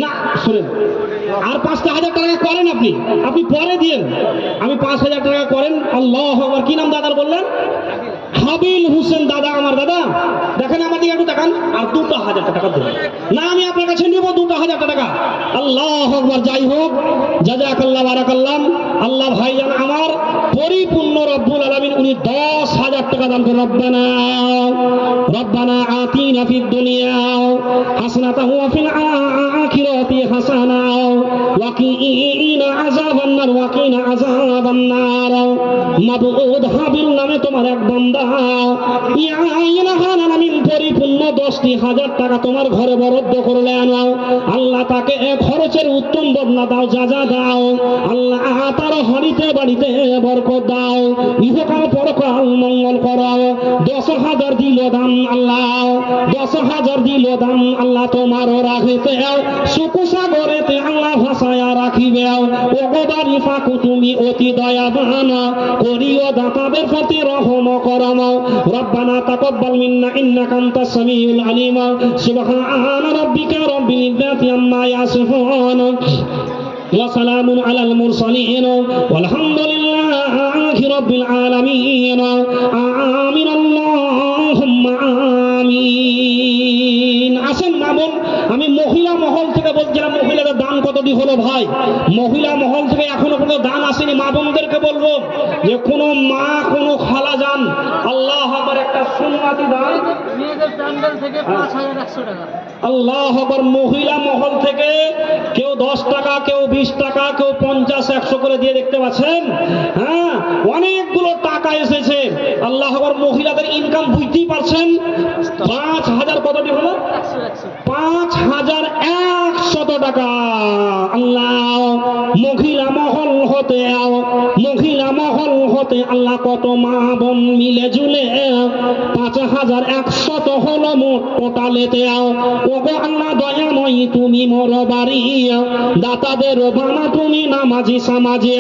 না। শোনেন, আর 5,000 টাকা করেন, আপনি আপনি পরে দিন, আমি 5,000 টাকা করেন। আল্লাহু আকবার। কি নাম দাদার বললেন? হাবিল হোসেন দাদা। আমার দাদা দেখেন, আমার দিকে একটু দেখান। আর 2,000 টাকা দেবেন না, আমি আপনার কাছে নিব 2,000 টাকা। আল্লাহু আকবার। যাই হোক, জাযাকাল্লাহ বারাকাল্লাহ। আল্লাহ ভাইজান আমার পরিপূর্ণ রব্বুল আলামিন উনি 10,000 টাকা দান করেন। রব্বানা আতিনা ফিদ দুনিয়া হাসানাতাও ওয়া ফিল আখিরাতি হাসানাও ওয়া কিনা আযাবান নার, ওয়া কিনা আযাবান নার। মাবুদ হাবিল নামে তোমার এক বান্দা ইয়া ইলাহান আমিন পরিপূর্ণ 10,000 টাকা তোমার ঘরে বরাদ্দ করলেন। আল্লাহ তাকে খরচের উত্তম বদলা দাও, যা যা দাও আল্লাহ, তার হাড়িতে বাড়িতে বরকত দাও, ইহকাল পরকাল মঙ্গল করো। 10,000 দিল দাম আল্লাহ, 10,000 দিল দাম আল্লাহ, তোমারও রাখিতে সুকুসাগরেতে আল্লাহ ভাসায় রাখিবে। ও গোবারি ফাঁকু তুমি অতি দয়াবান, করিও দাতাদের প্রতি রহম করম। রব্বানা তাকাব্বাল মিন্না ইন্নাকা আনতাস সামিউল আলিম। সুবহানা রাব্বিকা রাব্বিল ইজ্জাতি আম্মা ইয়াসিফুন ওয়া সালামুন আলাল মুরসালিন ওয়ালহামদুলিল্লাহি রাব্বিল আলামিন। আমিন আল্লাহুম্মা আমিন। আসেন মামুন, আমি মহিলা মহল থেকে বলছিলাম, মহিলাদের দান কতটি হলো ভাই? মহিলা মহল থেকে এখনো কোনো দান আসেনি। মা বোনদেরকে বলবো যে কোনো মা, কোনো খালা যান, আল্লাহ আকবার, একটা সুন্নাতি দান। মেয়েদের প্যান্ডেল থেকে 5,100 টাকা। আল্লাহ আকবার। মহিলা মহল থেকে কেউ 10 টাকা, কেউ 20 টাকা, কেউ 50, 100 করে দিয়ে দেখতে পাচ্ছেন। হ্যাঁ, অনেকগুলো টাকা এসেছে। আল্লাহ আকবার। মহিলাদের ইনকাম বুঝতেই পারছেন। 5,000 কতটি হলো? 5,100 টাকা। আল্লাহ, মহিলা মহল হতে, মহিলা মহল হতে আল্লাহ কত মা বোন মিলে জুলে 5,100 হলো মোট টোটালেতে। ওগো আল্লাহ দয়াময়ী, তুমি মোর বাড়ি দাতাদের বানা, তুমি নামাজি সমাজে।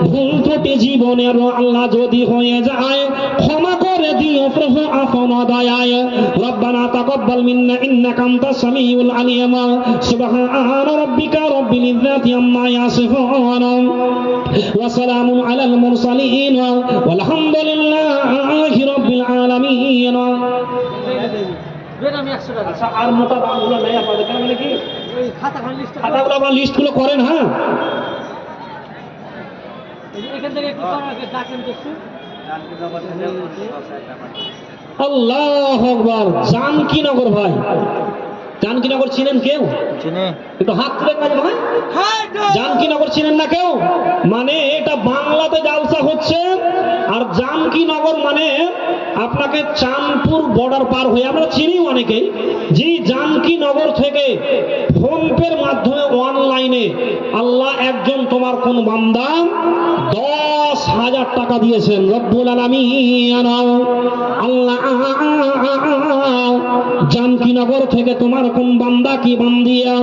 ভুল ত্রুটি জীবনের আল্লাহ যদি হয়ে যায়, ক্ষমা করে দিও প্রভু আপন দয়ায়। রব্বানা তাকাব্বাল মিন্না ইন্নাকা আনতাস সামিউল আলিম। সুবহানা রাব্বিকা রাব্বিল ইজ্জাতি আম্মা ইয়াসিফুন ওয়া সালামুন আলাল মুরসালিন ওয়ালহামদুলিল্লাহি রাব্বিল আলামিন। আমি 100 টাকা। আচ্ছা, আর মোটা দামগুলো নেই আপনাদের, মানে কি ওই খাতাখানা লিস্ট, খাতাগুলো আপনারা লিস্টগুলো করেন। হ্যাঁ, এখান থেকে একটু কম আগে ডাকেন তো একটু। আল্লাহু আকবার। জানকীনগর ভাই, জানকীনগর চিনেন কেউ? চিনে একটু হাত তুলে কাজ ভাই। জানকীনগর চিনেন না কেউ? মানে এটা বাংলাতে জালসা হচ্ছে, আর জানকীনগর মানে আপনাকে চাঁদপুর বর্ডার পার হয়ে আমরা চিনি অনেকেই। জি, জানকীনগর থেকে ফোন পের মাধ্যমে অনলাইনে আল্লাহ একজন তোমার কোন বান্দা 10,000 টাকা দিয়েছেন রব্বুল আলামিন। আল্লাহ জানকীনগর থেকে তোমার কোন বান্দা কি বান্দিয়া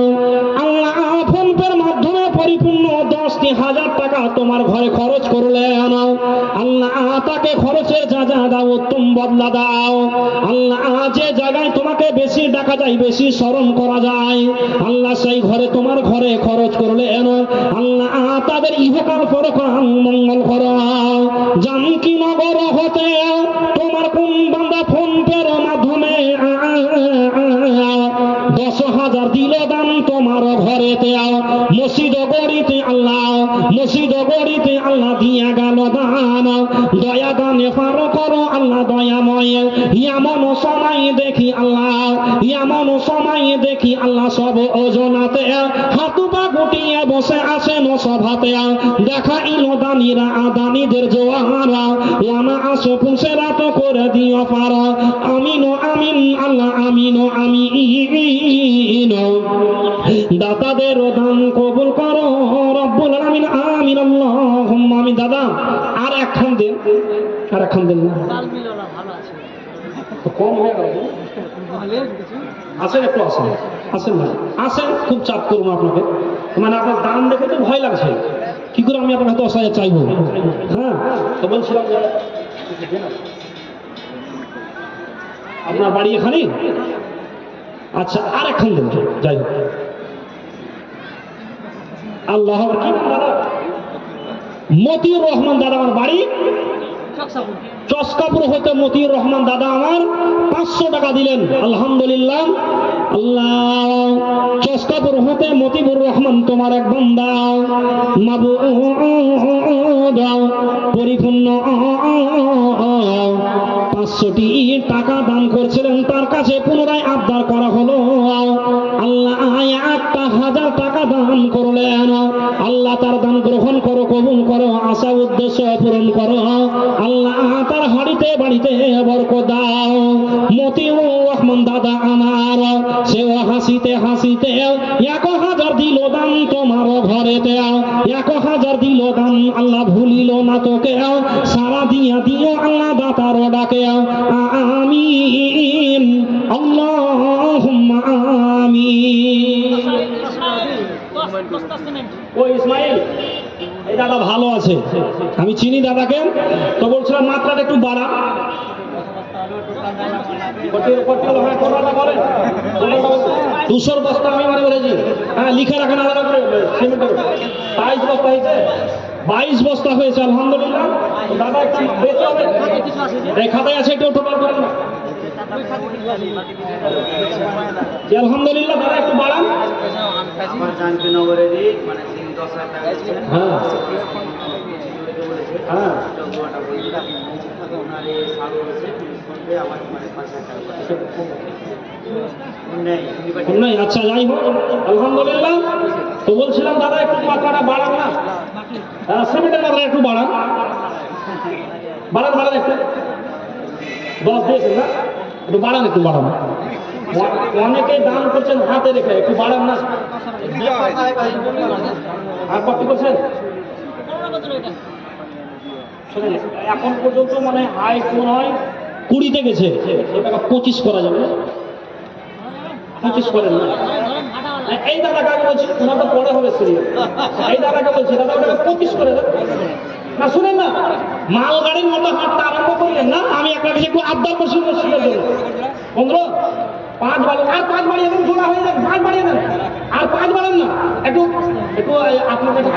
আল্লাহ ফোন পের মাধ্যমে পরিপূর্ণ 10,000 টাকা তোমার ঘরে খরচ করলেন। আল্লাহ তাকে খরচের যা যা দাও উত্তম বদলা দাও। আল্লাহ যে জায়গায় তোমাকে বেশি ডাকা যায়, বেশি স্মরণ করা যায়, আল্লাহ সেই ঘরে তোমার ঘরে খরচ করলেন। আল্লাহ তাদের ইহকাল পরকাল মঙ্গল করো। জানকীনগর হতে তোমার কোন বান্দা ফোন পের মাধ্যমে 10,000 দিল দান তোমার ঘরেতে। মসজিদ গড়িতে আল্লাহ, মসজিদ গড়িতে আল্লাহ দিয়া গেল দান। দয়া দানে পার করো আল্লাহ দয়াময়। এমন সময় দেখি আল্লাহ, এমন সময় দেখি আল্লাহ সব ওজনাতে হাত পা গুটিয়ে বসে আছেন সভাতে। দেখা ইলো দানিরা আদানিদের জোয়ারা, ওয়ানা আসো পুষেরা তো করে দিও পারা। আমিন ও আমিন আল্লাহ, আমিন ও আমিন। দাতাদের দান কবুল করো রব্বুল আলামিন, আমিন আল্লাহুম্মা আমিন। দাদা আর একখান দেন, আর একখান দেন না, তাল মিল ওরা ভালো আছে তো কম হয়ে গেল। ভালো কিছু আসেন, একটু আসেন, আসেন ভাই আসেন, খুব চাপ করবো আপনাকে। মানে আপনার দাম দেখে তো ভয় লাগছে, কি করে আমি আপনার 10,000 চাইবো? হ্যাঁ, তো বলছিলাম যে আপনার বাড়ি এখানে? আচ্ছা, আর একখান দেন, যাই হোক। আল্লাহ কি নাম দাদা? মতিউর রহমান দাদা আমার বাড়ি চকসাপুর চস্কাপুর হতে মতিউর রহমান দাদা আমার 500 টাকা দিলেন, আলহামদুলিল্লাহ। আল্লাহ চস্কাপুর হতে মতিউর রহমান তোমার এক বান্দা মাবুদ পরিপূর্ণ 500টি টাকা দান করছিলেন, তার কাছে পুনরায় আবদার করা হলো। আল্লাহ 1,000 টাকা দান করলেন। আল্লাহ তার দান গ্রহণ করো, কবুল করো, আশা উদ্দেশ্য পূরণ করো। আল্লাহ তার হাড়িতে বাড়িতে বরকত দাও। মতিউর রহমান দাদা আমার সেও হাসিতে হাসিতে 1,000 দিল দান তোমার ঘরেতে। 1,000 দিল দান, আল্লাহ ভুলিল না তোকে, সারা দিয়া দিও আল্লাহ দাতার ডাকে। আমিন আল্লাহুম্মা আমিন। ও ইসমাইল, এই দাদা ভালো আছে, আমি চিনি দাদাকে। তো বলছিলাম মাত্রাটা একটু বাড়া। 200 বস্তা আমি মানে বলেছি। হ্যাঁ, লিখে রাখেন আলাদা করে সিমেন্টের। 22 বস্তা হয়েছে, 22 বস্তা হয়েছে, আলহামদুলিল্লাহ। দাদা একটু বেশি হবে, এই খাতায় আছে, একটু টোটাল করেন না। জি, আলহামদুলিল্লাহ। দাদা একটু বাড়ান। আমার জানকীনগরেরই মানে 10,000 টাকা দিচ্ছে। হ্যাঁ হ্যাঁ, ওনার এই সাল হয়েছে ফোনপে আমার মানে 5,000 টাকা নাই। আচ্ছা, যাই হোক, আলহামদুলিল্লাহ। তো বলছিলাম দাদা একটু মাত্রাটা বাড়ান না, সিমেন্টের মাত্রা একটু বাড়ান, বাড়ান বাড়ান একটু। 10 দিয়েছেন না, একটু বাড়ান, একটু বাড়ান। অনেকে দান করছেন হাতে রেখে, একটু বাড়ান না। আর কত করছেন? শোনেন, এখন পর্যন্ত মানে হাই মনে হয় 20-তে গেছে, এটাকে 25 করা যাবে না? 25 করেন না। এই দাদাকে আমি বলছি, ওনার তো পরে হবে সিরিয়াল। এই দাদাকে বলছি, দাদা ওটাকে 25 করে দেন না। শুনেন না, মাল গাড়ির মতো হাঁটতে আরম্ভ করলেন না। আমি আপনার কাছে একটু আবদার করছি মসজিদের জন্য, 15 5 বাড়িয়ে, আর 5 বাড়িয়ে দেন, জোড়া হয়ে যান, 5 বাড়িয়ে দেন, আর 5 বাড়েন না, একটু একটু আপনার কাছে